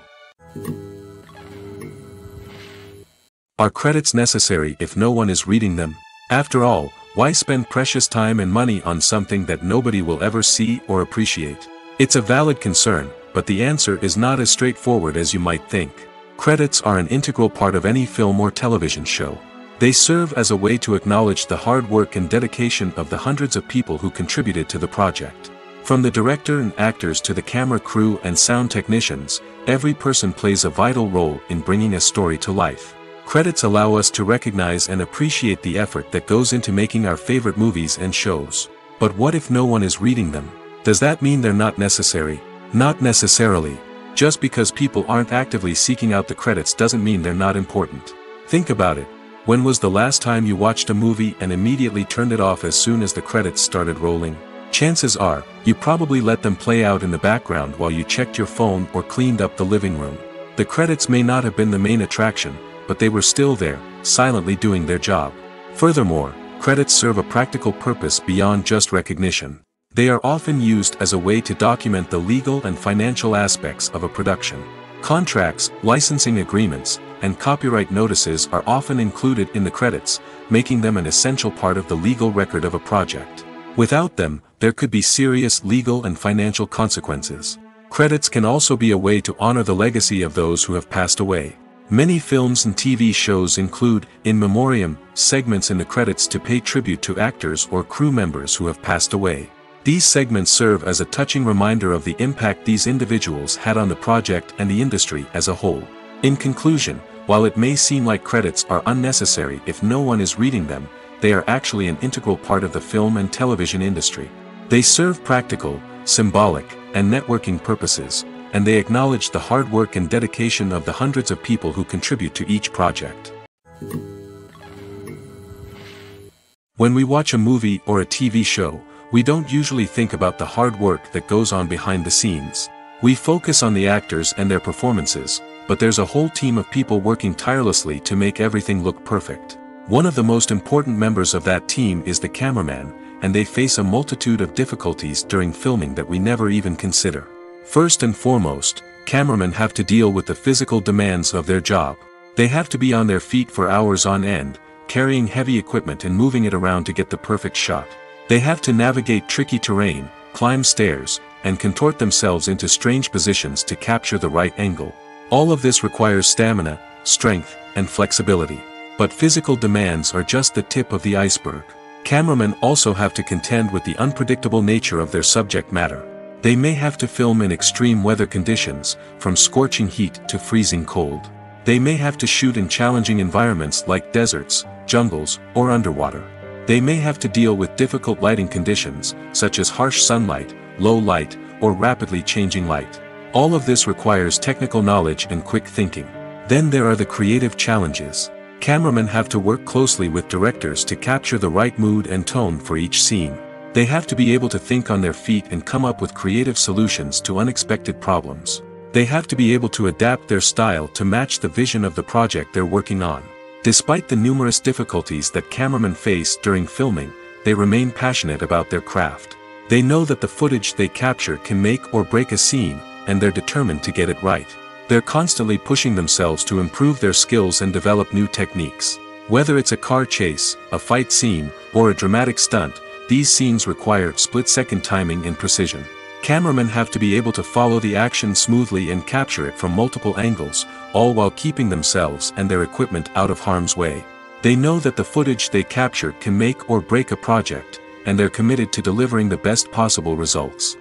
Are credits necessary if no one is reading them? After all, why spend precious time and money on something that nobody will ever see or appreciate? It's a valid concern, but the answer is not as straightforward as you might think. Credits are an integral part of any film or television show. They serve as a way to acknowledge the hard work and dedication of the hundreds of people who contributed to the project. From the director and actors to the camera crew and sound technicians, every person plays a vital role in bringing a story to life. Credits allow us to recognize and appreciate the effort that goes into making our favorite movies and shows. But what if no one is reading them? Does that mean they're not necessary? Not necessarily. Just because people aren't actively seeking out the credits doesn't mean they're not important. Think about it. When was the last time you watched a movie and immediately turned it off as soon as the credits started rolling? Chances are, you probably let them play out in the background while you checked your phone or cleaned up the living room. The credits may not have been the main attraction, but they were still there, silently doing their job. Furthermore, credits serve a practical purpose beyond just recognition. They are often used as a way to document the legal and financial aspects of a production. Contracts, licensing agreements, and copyright notices are often included in the credits, making them an essential part of the legal record of a project. Without them, there could be serious legal and financial consequences. Credits can also be a way to honor the legacy of those who have passed away. Many films and TV shows include, in memoriam, segments in the credits to pay tribute to actors or crew members who have passed away. These segments serve as a touching reminder of the impact these individuals had on the project and the industry as a whole. In conclusion, while it may seem like credits are unnecessary if no one is reading them, they are actually an integral part of the film and television industry. They serve practical, symbolic, and networking purposes, and they acknowledge the hard work and dedication of the hundreds of people who contribute to each project. When we watch a movie or a TV show, we don't usually think about the hard work that goes on behind the scenes. We focus on the actors and their performances, but there's a whole team of people working tirelessly to make everything look perfect. One of the most important members of that team is the cameraman, and they face a multitude of difficulties during filming that we never even consider. First and foremost, cameramen have to deal with the physical demands of their job. They have to be on their feet for hours on end, carrying heavy equipment and moving it around to get the perfect shot. They have to navigate tricky terrain, climb stairs, and contort themselves into strange positions to capture the right angle. All of this requires stamina, strength, and flexibility. But physical demands are just the tip of the iceberg. Cameramen also have to contend with the unpredictable nature of their subject matter. They may have to film in extreme weather conditions, from scorching heat to freezing cold. They may have to shoot in challenging environments like deserts, jungles, or underwater. They may have to deal with difficult lighting conditions, such as harsh sunlight, low light, or rapidly changing light. All of this requires technical knowledge and quick thinking. Then there are the creative challenges. Cameramen have to work closely with directors to capture the right mood and tone for each scene. They have to be able to think on their feet and come up with creative solutions to unexpected problems. They have to be able to adapt their style to match the vision of the project they're working on. Despite the numerous difficulties that cameramen face during filming, they remain passionate about their craft. They know that the footage they capture can make or break a scene, and they're determined to get it right. They're constantly pushing themselves to improve their skills and develop new techniques. Whether it's a car chase, a fight scene, or a dramatic stunt, these scenes require split-second timing and precision. Cameramen have to be able to follow the action smoothly and capture it from multiple angles, all while keeping themselves and their equipment out of harm's way. They know that the footage they capture can make or break a project, and they're committed to delivering the best possible results.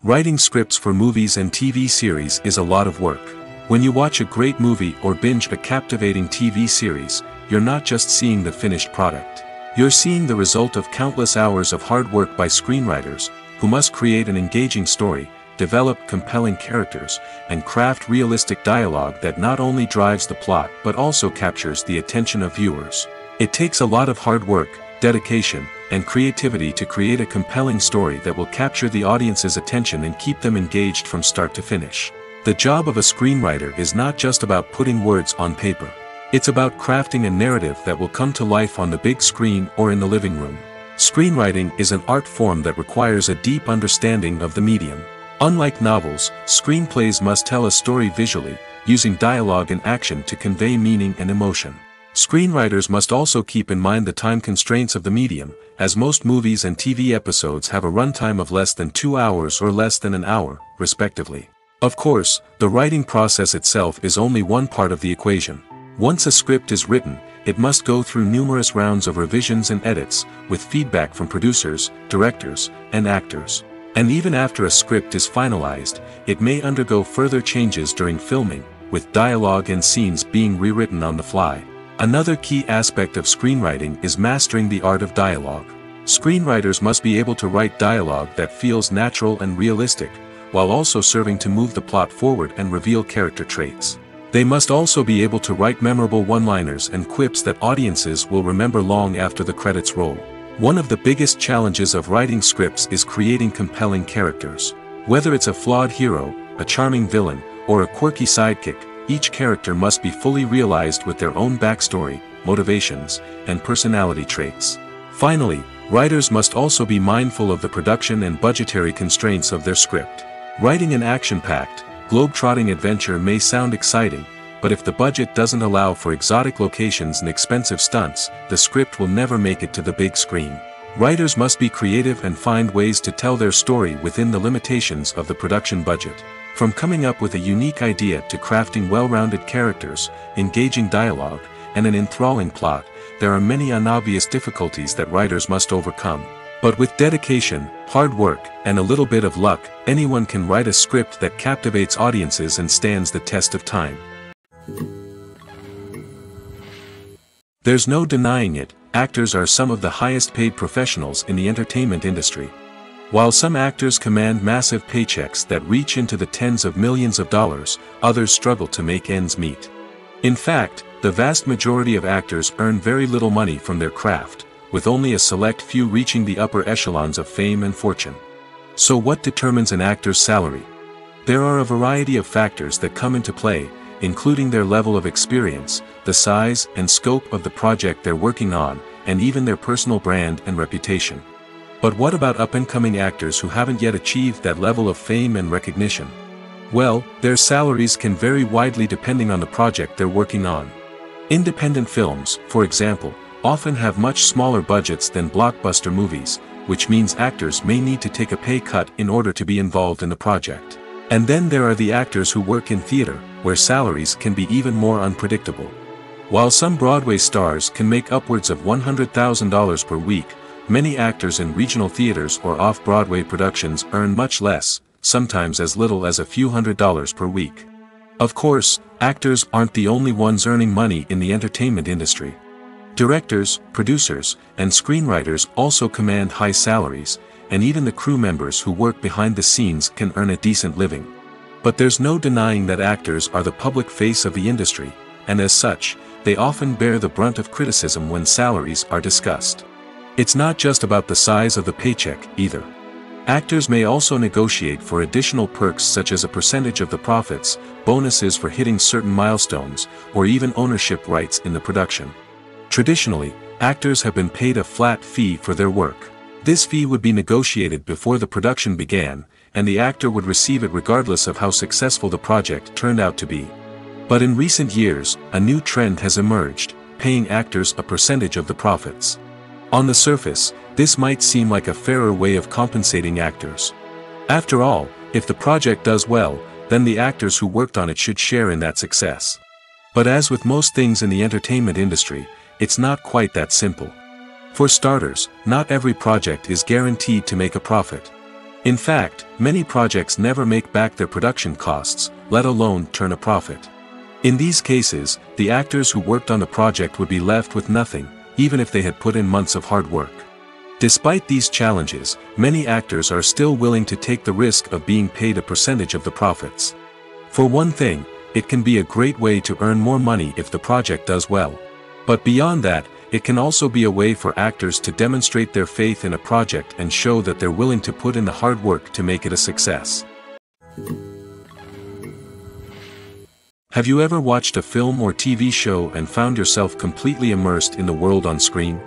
Writing scripts for movies and TV series is a lot of work. When you watch a great movie or binge a captivating TV series, you're not just seeing the finished product. You're seeing the result of countless hours of hard work by screenwriters, who must create an engaging story, develop compelling characters, and craft realistic dialogue that not only drives the plot but also captures the attention of viewers. It takes a lot of hard work, dedication, and creativity to create a compelling story that will capture the audience's attention and keep them engaged from start to finish. The job of a screenwriter is not just about putting words on paper. It's about crafting a narrative that will come to life on the big screen or in the living room. Screenwriting is an art form that requires a deep understanding of the medium. Unlike novels, screenplays must tell a story visually, using dialogue and action to convey meaning and emotion. Screenwriters must also keep in mind the time constraints of the medium, as most movies and TV episodes have a runtime of less than 2 hours or less than an hour, respectively. Of course, the writing process itself is only one part of the equation. Once a script is written, it must go through numerous rounds of revisions and edits, with feedback from producers, directors, and actors. And even after a script is finalized, it may undergo further changes during filming, with dialogue and scenes being rewritten on the fly. Another key aspect of screenwriting is mastering the art of dialogue. Screenwriters must be able to write dialogue that feels natural and realistic, while also serving to move the plot forward and reveal character traits. They must also be able to write memorable one-liners and quips that audiences will remember long after the credits roll. One of the biggest challenges of writing scripts is creating compelling characters. Whether it's a flawed hero, a charming villain, or a quirky sidekick, each character must be fully realized with their own backstory, motivations, and personality traits. Finally, writers must also be mindful of the production and budgetary constraints of their script. Writing an action-packed, globe-trotting adventure may sound exciting, but if the budget doesn't allow for exotic locations and expensive stunts, the script will never make it to the big screen. Writers must be creative and find ways to tell their story within the limitations of the production budget. From coming up with a unique idea to crafting well-rounded characters, engaging dialogue, and an enthralling plot, there are many unobvious difficulties that writers must overcome. But with dedication, hard work, and a little bit of luck, anyone can write a script that captivates audiences and stands the test of time. There's no denying it, actors are some of the highest paid professionals in the entertainment industry. While some actors command massive paychecks that reach into the tens of millions of dollars, others struggle to make ends meet. In fact, the vast majority of actors earn very little money from their craft, with only a select few reaching the upper echelons of fame and fortune. So what determines an actor's salary? There are a variety of factors that come into play, including their level of experience, the size and scope of the project they're working on, and even their personal brand and reputation. But what about up-and-coming actors who haven't yet achieved that level of fame and recognition? Well, their salaries can vary widely depending on the project they're working on. Independent films, for example, often have much smaller budgets than blockbuster movies, which means actors may need to take a pay cut in order to be involved in the project. And then there are the actors who work in theater, where salaries can be even more unpredictable. While some Broadway stars can make upwards of $100,000 per week, many actors in regional theaters or off-Broadway productions earn much less, sometimes as little as a few $100s per week. Of course, actors aren't the only ones earning money in the entertainment industry. Directors, producers, and screenwriters also command high salaries, and even the crew members who work behind the scenes can earn a decent living. But there's no denying that actors are the public face of the industry, and as such, they often bear the brunt of criticism when salaries are discussed. It's not just about the size of the paycheck, either. Actors may also negotiate for additional perks such as a percentage of the profits, bonuses for hitting certain milestones, or even ownership rights in the production. Traditionally, actors have been paid a flat fee for their work. This fee would be negotiated before the production began, and the actor would receive it regardless of how successful the project turned out to be. But in recent years, a new trend has emerged, paying actors a percentage of the profits. On the surface, this might seem like a fairer way of compensating actors. After all, if the project does well, then the actors who worked on it should share in that success. But as with most things in the entertainment industry, it's not quite that simple. For starters, not every project is guaranteed to make a profit. In fact, many projects never make back their production costs, let alone turn a profit. In these cases, the actors who worked on the project would be left with nothing, even if they had put in months of hard work. Despite these challenges, many actors are still willing to take the risk of being paid a percentage of the profits. For one thing, it can be a great way to earn more money if the project does well. But beyond that, it can also be a way for actors to demonstrate their faith in a project and show that they're willing to put in the hard work to make it a success. Have you ever watched a film or TV show and found yourself completely immersed in the world on screen?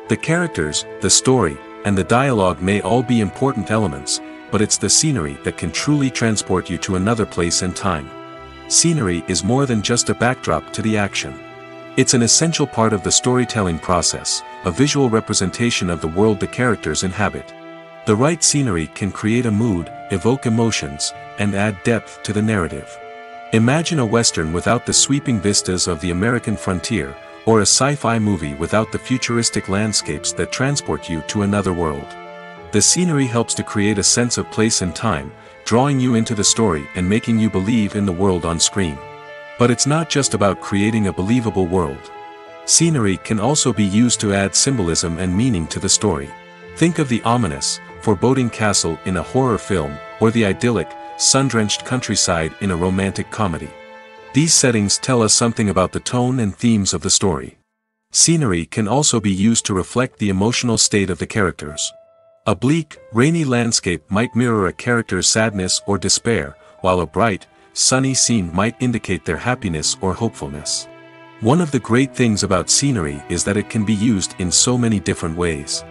The characters, the story, and the dialogue may all be important elements, but it's the scenery that can truly transport you to another place and time. Scenery is more than just a backdrop to the action. It's an essential part of the storytelling process, a visual representation of the world the characters inhabit. The right scenery can create a mood, evoke emotions, and add depth to the narrative. Imagine a Western without the sweeping vistas of the American frontier, or a sci-fi movie without the futuristic landscapes that transport you to another world. The scenery helps to create a sense of place and time, drawing you into the story and making you believe in the world on screen. But it's not just about creating a believable world. Scenery can also be used to add symbolism and meaning to the story. Think of the ominous, foreboding castle in a horror film, or the idyllic, sun-drenched countryside in a romantic comedy. These settings tell us something about the tone and themes of the story. Scenery can also be used to reflect the emotional state of the characters. A bleak, rainy landscape might mirror a character's sadness or despair, while a bright, sunny scene might indicate their happiness or hopefulness. One of the great things about scenery is that it can be used in so many different ways.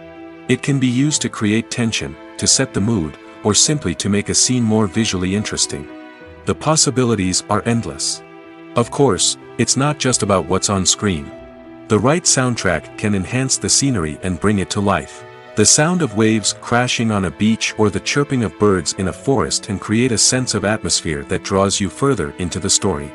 It can be used to create tension, to set the mood, or simply to make a scene more visually interesting. The possibilities are endless. Of course, it's not just about what's on screen. The right soundtrack can enhance the scenery and bring it to life. The sound of waves crashing on a beach or the chirping of birds in a forest can create a sense of atmosphere that draws you further into the story.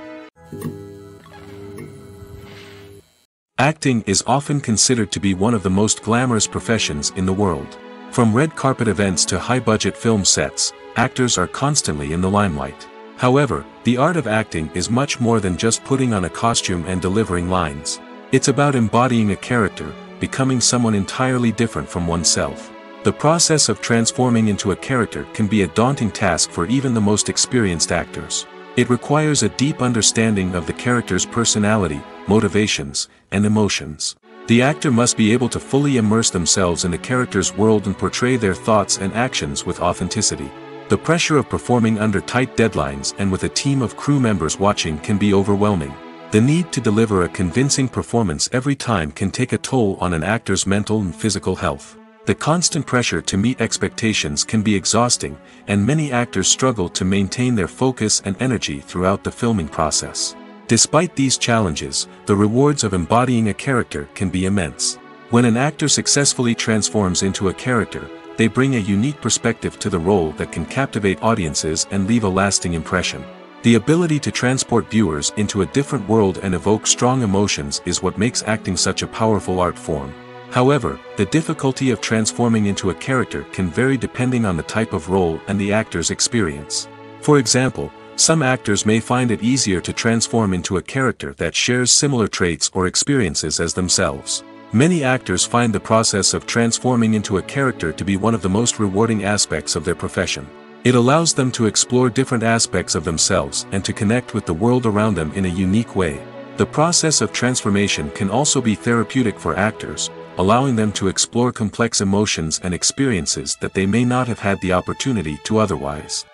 Acting is often considered to be one of the most glamorous professions in the world. From red carpet events to high-budget film sets, actors are constantly in the limelight. However, the art of acting is much more than just putting on a costume and delivering lines. It's about embodying a character, becoming someone entirely different from oneself. The process of transforming into a character can be a daunting task for even the most experienced actors. It requires a deep understanding of the character's personality, motivations, and emotions. The actor must be able to fully immerse themselves in the character's world and portray their thoughts and actions with authenticity. The pressure of performing under tight deadlines and with a team of crew members watching can be overwhelming. The need to deliver a convincing performance every time can take a toll on an actor's mental and physical health. The constant pressure to meet expectations can be exhausting, and many actors struggle to maintain their focus and energy throughout the filming process. Despite these challenges, the rewards of embodying a character can be immense. When an actor successfully transforms into a character, they bring a unique perspective to the role that can captivate audiences and leave a lasting impression. The ability to transport viewers into a different world and evoke strong emotions is what makes acting such a powerful art form. However, the difficulty of transforming into a character can vary depending on the type of role and the actor's experience. For example, some actors may find it easier to transform into a character that shares similar traits or experiences as themselves. Many actors find the process of transforming into a character to be one of the most rewarding aspects of their profession. It allows them to explore different aspects of themselves and to connect with the world around them in a unique way. The process of transformation can also be therapeutic for actors, allowing them to explore complex emotions and experiences that they may not have had the opportunity to otherwise.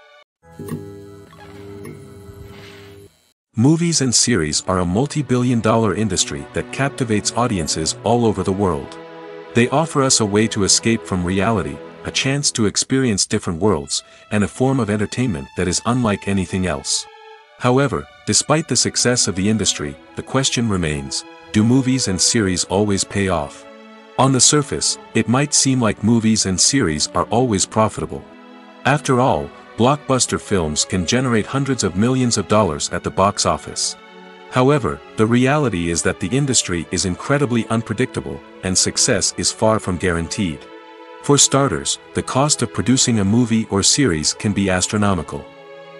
Movies and series are a multi-billion-dollar industry that captivates audiences all over the world. They offer us a way to escape from reality, a chance to experience different worlds, and a form of entertainment that is unlike anything else. However, despite the success of the industry, the question remains, do movies and series always pay off? On the surface, it might seem like movies and series are always profitable. After all, blockbuster films can generate hundreds of millions of dollars at the box office. However, the reality is that the industry is incredibly unpredictable, and success is far from guaranteed. For starters, the cost of producing a movie or series can be astronomical.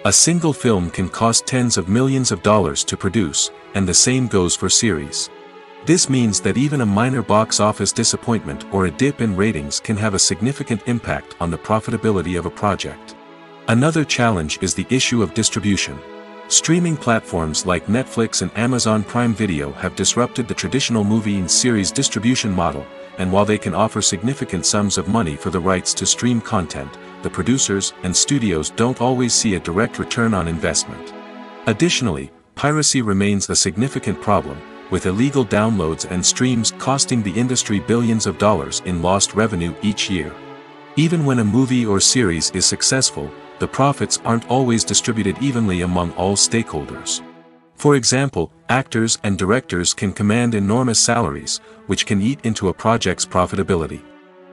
A single film can cost tens of millions of dollars to produce, and the same goes for series. This means that even a minor box office disappointment or a dip in ratings can have a significant impact on the profitability of a project. Another challenge is the issue of distribution. Streaming platforms like Netflix and Amazon Prime Video have disrupted the traditional movie and series distribution model, and while they can offer significant sums of money for the rights to stream content, the producers and studios don't always see a direct return on investment. Additionally, piracy remains a significant problem, with illegal downloads and streams costing the industry billions of dollars in lost revenue each year. Even when a movie or series is successful, the profits aren't always distributed evenly among all stakeholders. For example, actors and directors can command enormous salaries, which can eat into a project's profitability.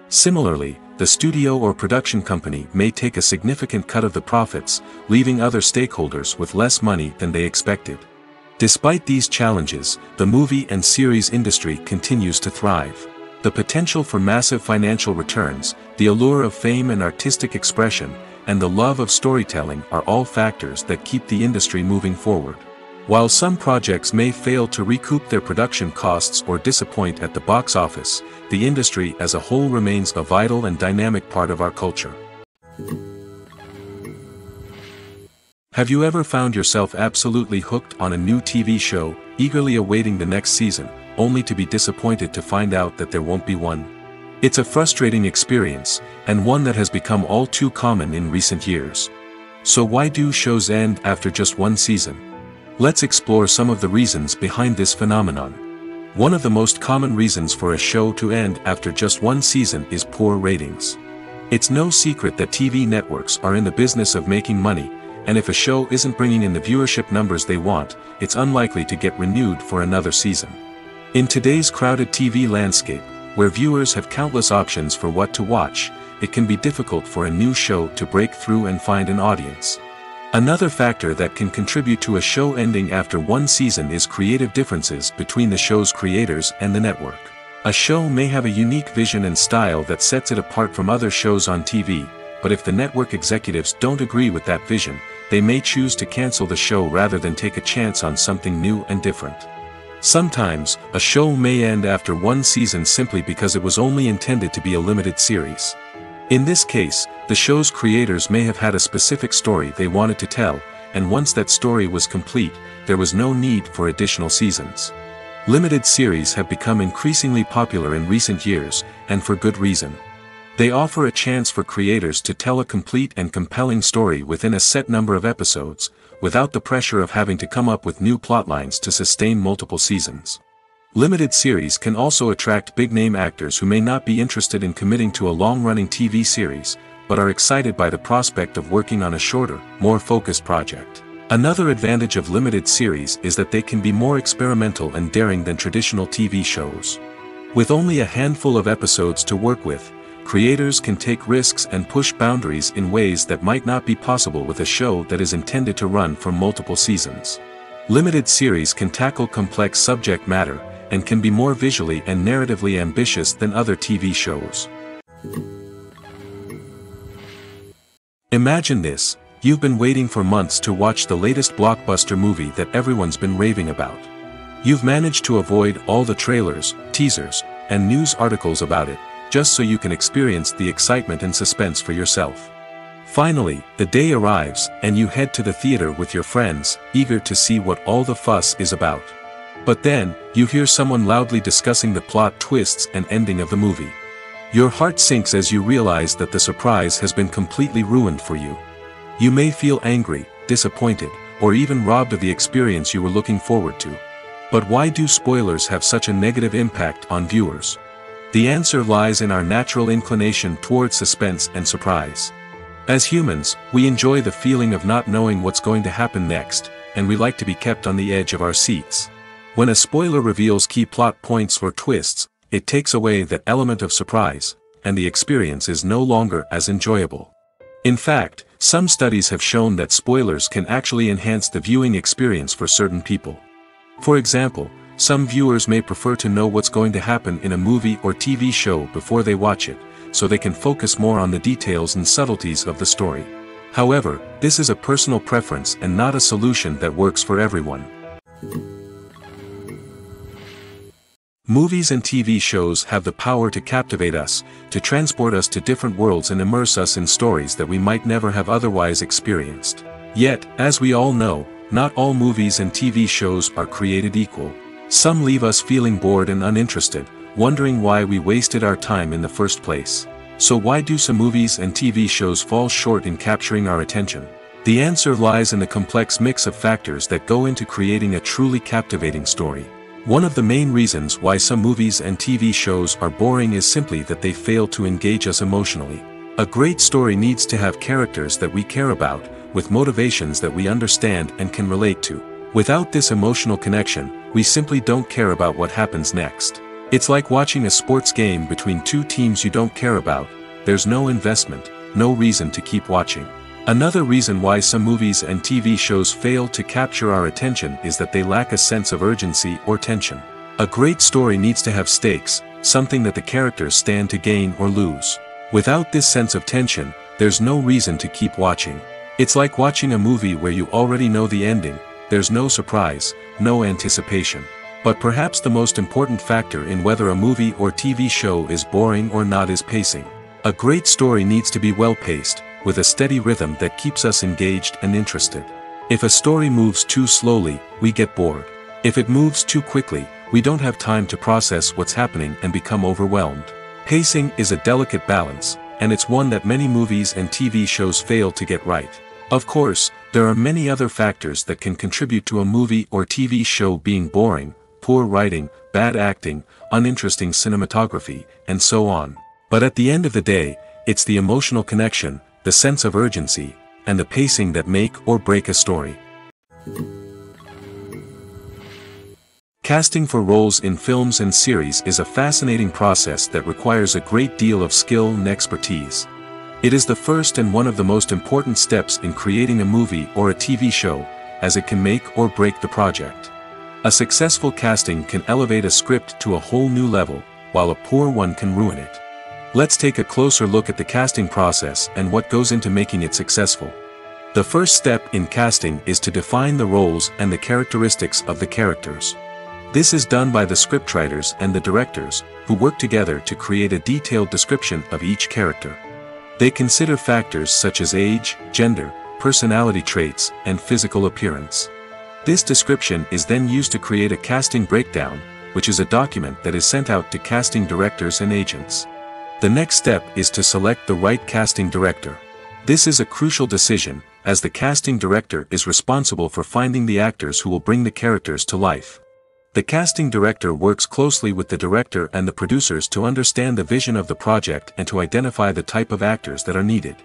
Similarly, the studio or production company may take a significant cut of the profits, leaving other stakeholders with less money than they expected. Despite these challenges, the movie and series industry continues to thrive. The potential for massive financial returns, the allure of fame and artistic expression, and the love of storytelling are all factors that keep the industry moving forward. While some projects may fail to recoup their production costs or disappoint at the box office, the industry as a whole remains a vital and dynamic part of our culture. Have you ever found yourself absolutely hooked on a new TV show, eagerly awaiting the next season, only to be disappointed to find out that there won't be one? It's a frustrating experience, and one that has become all too common in recent years. So why do shows end after just one season? Let's explore some of the reasons behind this phenomenon. One of the most common reasons for a show to end after just one season is poor ratings. It's no secret that TV networks are in the business of making money, and if a show isn't bringing in the viewership numbers they want, it's unlikely to get renewed for another season. In today's crowded TV landscape, where viewers have countless options for what to watch, it can be difficult for a new show to break through and find an audience. Another factor that can contribute to a show ending after one season is creative differences between the show's creators and the network. A show may have a unique vision and style that sets it apart from other shows on TV, but if the network executives don't agree with that vision, they may choose to cancel the show rather than take a chance on something new and different. Sometimes, a show may end after one season simply because it was only intended to be a limited series. In this case, the show's creators may have had a specific story they wanted to tell, and once that story was complete, there was no need for additional seasons. Limited series have become increasingly popular in recent years, and for good reason. They offer a chance for creators to tell a complete and compelling story within a set number of episodes, without the pressure of having to come up with new plotlines to sustain multiple seasons. Limited series can also attract big-name actors who may not be interested in committing to a long-running TV series, but are excited by the prospect of working on a shorter, more focused project. Another advantage of limited series is that they can be more experimental and daring than traditional TV shows. With only a handful of episodes to work with, creators can take risks and push boundaries in ways that might not be possible with a show that is intended to run for multiple seasons. Limited series can tackle complex subject matter, and can be more visually and narratively ambitious than other TV shows. Imagine this: you've been waiting for months to watch the latest blockbuster movie that everyone's been raving about. You've managed to avoid all the trailers, teasers, and news articles about it, just so you can experience the excitement and suspense for yourself. Finally, the day arrives, and you head to the theater with your friends, eager to see what all the fuss is about. But then, you hear someone loudly discussing the plot twists and ending of the movie. Your heart sinks as you realize that the surprise has been completely ruined for you. You may feel angry, disappointed, or even robbed of the experience you were looking forward to. But why do spoilers have such a negative impact on viewers? The answer lies in our natural inclination toward suspense and surprise. As humans, we enjoy the feeling of not knowing what's going to happen next, and we like to be kept on the edge of our seats. When a spoiler reveals key plot points or twists, it takes away that element of surprise, and the experience is no longer as enjoyable. In fact, some studies have shown that spoilers can actually enhance the viewing experience for certain people. For example, some viewers may prefer to know what's going to happen in a movie or TV show before they watch it, so they can focus more on the details and subtleties of the story. However, this is a personal preference and not a solution that works for everyone. Movies and TV shows have the power to captivate us, to transport us to different worlds and immerse us in stories that we might never have otherwise experienced. Yet, as we all know, not all movies and TV shows are created equal. Some leave us feeling bored and uninterested, wondering why we wasted our time in the first place. So why do some movies and TV shows fall short in capturing our attention? The answer lies in the complex mix of factors that go into creating a truly captivating story. One of the main reasons why some movies and TV shows are boring is simply that they fail to engage us emotionally. A great story needs to have characters that we care about, with motivations that we understand and can relate to. Without this emotional connection, we simply don't care about what happens next. It's like watching a sports game between two teams you don't care about. There's no investment, no reason to keep watching. Another reason why some movies and TV shows fail to capture our attention is that they lack a sense of urgency or tension. A great story needs to have stakes, something that the characters stand to gain or lose. Without this sense of tension, there's no reason to keep watching. It's like watching a movie where you already know the ending. There's no surprise, no anticipation. But perhaps the most important factor in whether a movie or TV show is boring or not is pacing. A great story needs to be well-paced, with a steady rhythm that keeps us engaged and interested. If a story moves too slowly, we get bored. If it moves too quickly, we don't have time to process what's happening and become overwhelmed. Pacing is a delicate balance, and it's one that many movies and TV shows fail to get right. Of course, there are many other factors that can contribute to a movie or TV show being boring: poor writing, bad acting, uninteresting cinematography, and so on. But at the end of the day, it's the emotional connection, the sense of urgency, and the pacing that make or break a story. Casting for roles in films and series is a fascinating process that requires a great deal of skill and expertise. It is the first and one of the most important steps in creating a movie or a TV show, as it can make or break the project. A successful casting can elevate a script to a whole new level, while a poor one can ruin it. Let's take a closer look at the casting process and what goes into making it successful. The first step in casting is to define the roles and the characteristics of the characters. This is done by the scriptwriters and the directors, who work together to create a detailed description of each character. They consider factors such as age, gender, personality traits, and physical appearance. This description is then used to create a casting breakdown, which is a document that is sent out to casting directors and agents. The next step is to select the right casting director. This is a crucial decision, as the casting director is responsible for finding the actors who will bring the characters to life. The casting director works closely with the director and the producers to understand the vision of the project and to identify the type of actors that are needed.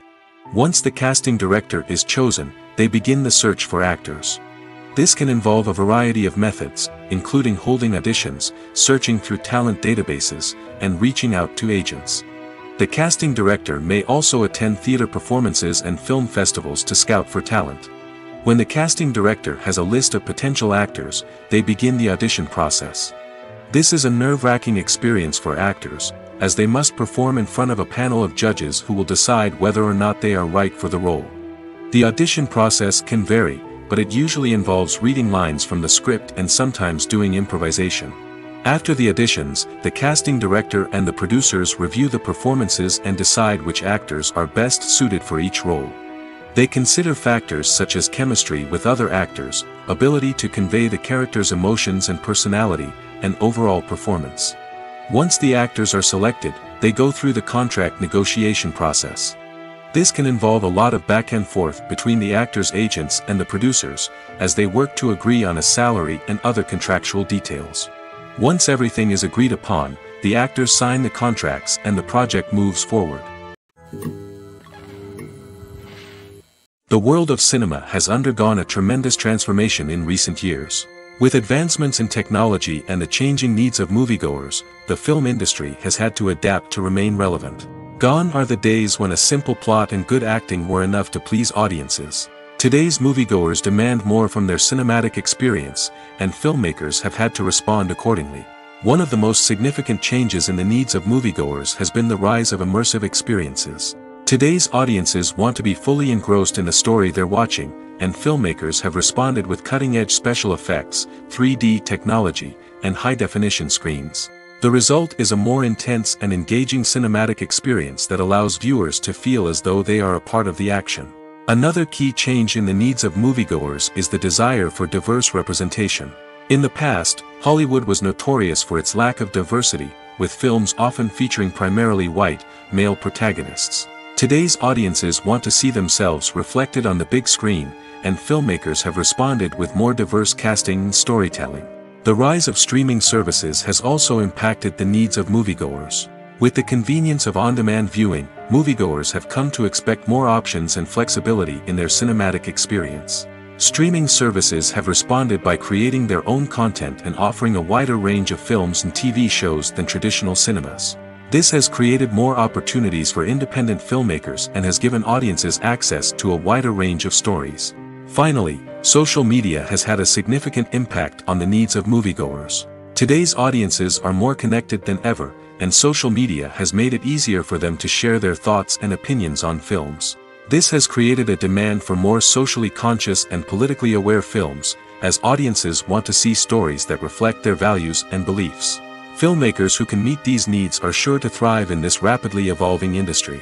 Once the casting director is chosen, they begin the search for actors. This can involve a variety of methods, including holding auditions, searching through talent databases, and reaching out to agents. The casting director may also attend theater performances and film festivals to scout for talent. When the casting director has a list of potential actors, they begin the audition process. This is a nerve-wracking experience for actors, as they must perform in front of a panel of judges who will decide whether or not they are right for the role. The audition process can vary, but it usually involves reading lines from the script and sometimes doing improvisation. After the auditions, the casting director and the producers review the performances and decide which actors are best suited for each role. They consider factors such as chemistry with other actors, ability to convey the character's emotions and personality, and overall performance. Once the actors are selected, they go through the contract negotiation process. This can involve a lot of back and forth between the actors' agents and the producers, as they work to agree on a salary and other contractual details. Once everything is agreed upon, the actors sign the contracts and the project moves forward. The world of cinema has undergone a tremendous transformation in recent years. With advancements in technology and the changing needs of moviegoers, the film industry has had to adapt to remain relevant. Gone are the days when a simple plot and good acting were enough to please audiences. Today's moviegoers demand more from their cinematic experience, and filmmakers have had to respond accordingly. One of the most significant changes in the needs of moviegoers has been the rise of immersive experiences. Today's audiences want to be fully engrossed in the story they're watching, and filmmakers have responded with cutting-edge special effects, 3D technology, and high-definition screens. The result is a more intense and engaging cinematic experience that allows viewers to feel as though they are a part of the action. Another key change in the needs of moviegoers is the desire for diverse representation. In the past, Hollywood was notorious for its lack of diversity, with films often featuring primarily white, male protagonists. Today's audiences want to see themselves reflected on the big screen, and filmmakers have responded with more diverse casting and storytelling. The rise of streaming services has also impacted the needs of moviegoers. With the convenience of on-demand viewing, moviegoers have come to expect more options and flexibility in their cinematic experience. Streaming services have responded by creating their own content and offering a wider range of films and TV shows than traditional cinemas. This has created more opportunities for independent filmmakers and has given audiences access to a wider range of stories. Finally, social media has had a significant impact on the needs of moviegoers. Today's audiences are more connected than ever, and social media has made it easier for them to share their thoughts and opinions on films. This has created a demand for more socially conscious and politically aware films, as audiences want to see stories that reflect their values and beliefs. Filmmakers who can meet these needs are sure to thrive in this rapidly evolving industry.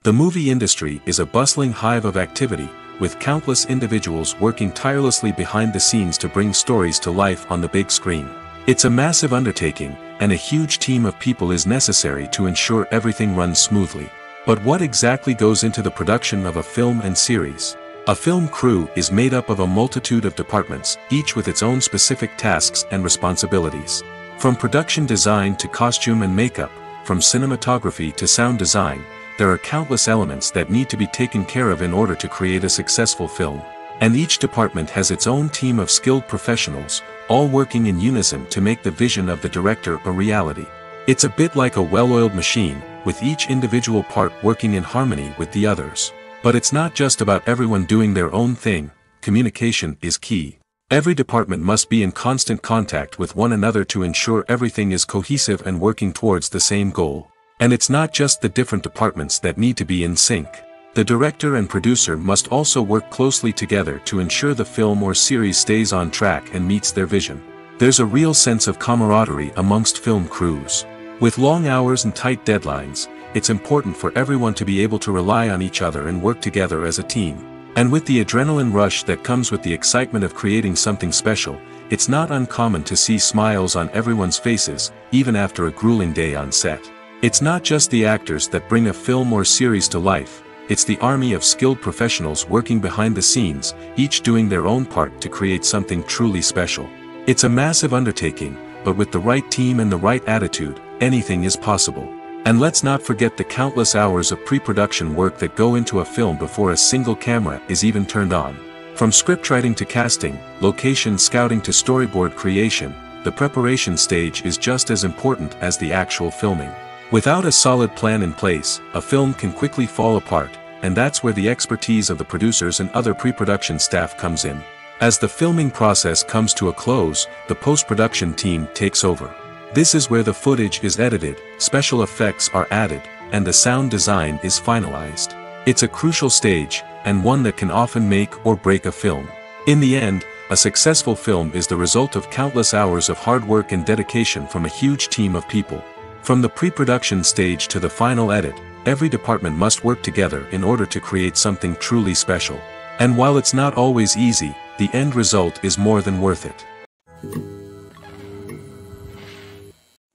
The movie industry is a bustling hive of activity, with countless individuals working tirelessly behind the scenes to bring stories to life on the big screen. It's a massive undertaking, and a huge team of people is necessary to ensure everything runs smoothly. But what exactly goes into the production of a film and series? A film crew is made up of a multitude of departments, each with its own specific tasks and responsibilities. From production design to costume and makeup, from cinematography to sound design, there are countless elements that need to be taken care of in order to create a successful film. And each department has its own team of skilled professionals, all working in unison to make the vision of the director a reality. It's a bit like a well-oiled machine, with each individual part working in harmony with the others. But it's not just about everyone doing their own thing. Communication is key. Every department must be in constant contact with one another to ensure everything is cohesive and working towards the same goal. And it's not just the different departments that need to be in sync. The director and producer must also work closely together to ensure the film or series stays on track and meets their vision. There's a real sense of camaraderie amongst film crews. With long hours and tight deadlines, it's important for everyone to be able to rely on each other and work together as a team. And with the adrenaline rush that comes with the excitement of creating something special, it's not uncommon to see smiles on everyone's faces, even after a grueling day on set. It's not just the actors that bring a film or series to life, it's the army of skilled professionals working behind the scenes, each doing their own part to create something truly special. It's a massive undertaking, but with the right team and the right attitude, anything is possible. And let's not forget the countless hours of pre-production work that go into a film before a single camera is even turned on. From scriptwriting to casting, location scouting to storyboard creation, the preparation stage is just as important as the actual filming. Without a solid plan in place, a film can quickly fall apart, and that's where the expertise of the producers and other pre-production staff comes in. As the filming process comes to a close, the post-production team takes over. This is where the footage is edited, special effects are added, and the sound design is finalized. It's a crucial stage, and one that can often make or break a film. In the end, a successful film is the result of countless hours of hard work and dedication from a huge team of people. From the pre-production stage to the final edit, every department must work together in order to create something truly special. And while it's not always easy, the end result is more than worth it.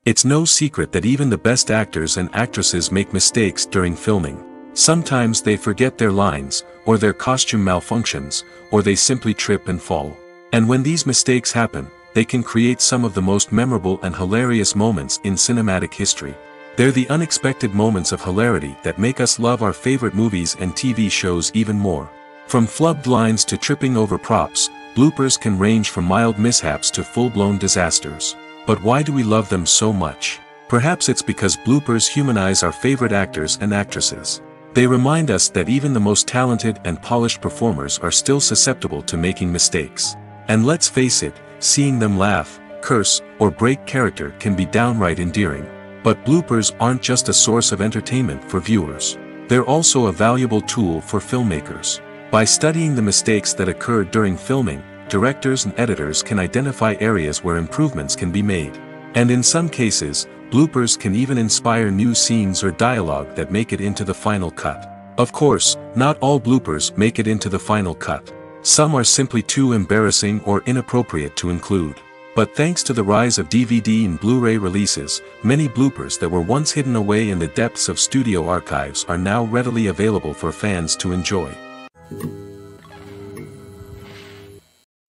It's no secret that even the best actors and actresses make mistakes during filming. Sometimes they forget their lines, or their costume malfunctions, or they simply trip and fall. And when these mistakes happen, they can create some of the most memorable and hilarious moments in cinematic history. They're the unexpected moments of hilarity that make us love our favorite movies and TV shows even more. From flubbed lines to tripping over props, bloopers can range from mild mishaps to full-blown disasters. But why do we love them so much? Perhaps it's because bloopers humanize our favorite actors and actresses. They remind us that even the most talented and polished performers are still susceptible to making mistakes. And let's face it, seeing them laugh, curse, or break character can be downright endearing. But bloopers aren't just a source of entertainment for viewers. They're also a valuable tool for filmmakers. By studying the mistakes that occur during filming, directors and editors can identify areas where improvements can be made. And in some cases, bloopers can even inspire new scenes or dialogue that make it into the final cut. Of course, not all bloopers make it into the final cut. Some are simply too embarrassing or inappropriate to include. But thanks to the rise of DVD and Blu-ray releases, many bloopers that were once hidden away in the depths of studio archives are now readily available for fans to enjoy.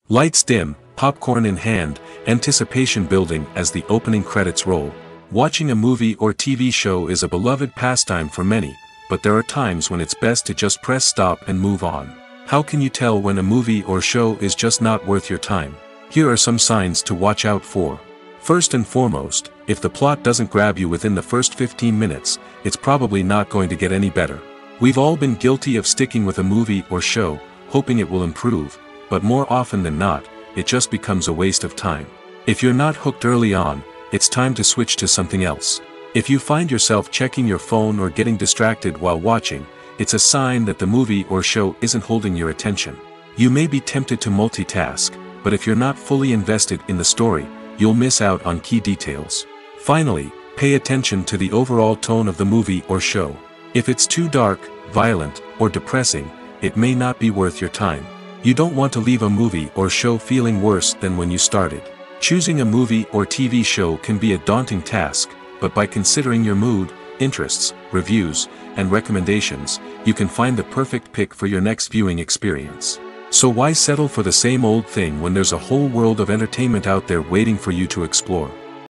Lights dim, popcorn in hand, anticipation building as the opening credits roll. Watching a movie or TV show is a beloved pastime for many, but there are times when it's best to just press stop and move on. How can you tell when a movie or show is just not worth your time? Here are some signs to watch out for. First and foremost, if the plot doesn't grab you within the first 15 minutes, it's probably not going to get any better. We've all been guilty of sticking with a movie or show, hoping it will improve, but more often than not, it just becomes a waste of time. If you're not hooked early on, it's time to switch to something else. If you find yourself checking your phone or getting distracted while watching, it's a sign that the movie or show isn't holding your attention. You may be tempted to multitask, but if you're not fully invested in the story, you'll miss out on key details. Finally, pay attention to the overall tone of the movie or show. If it's too dark, violent, or depressing, it may not be worth your time. You don't want to leave a movie or show feeling worse than when you started. Choosing a movie or TV show can be a daunting task, but by considering your mood, interests, reviews, and recommendations, you can find the perfect pick for your next viewing experience. So why settle for the same old thing when there's a whole world of entertainment out there waiting for you to explore?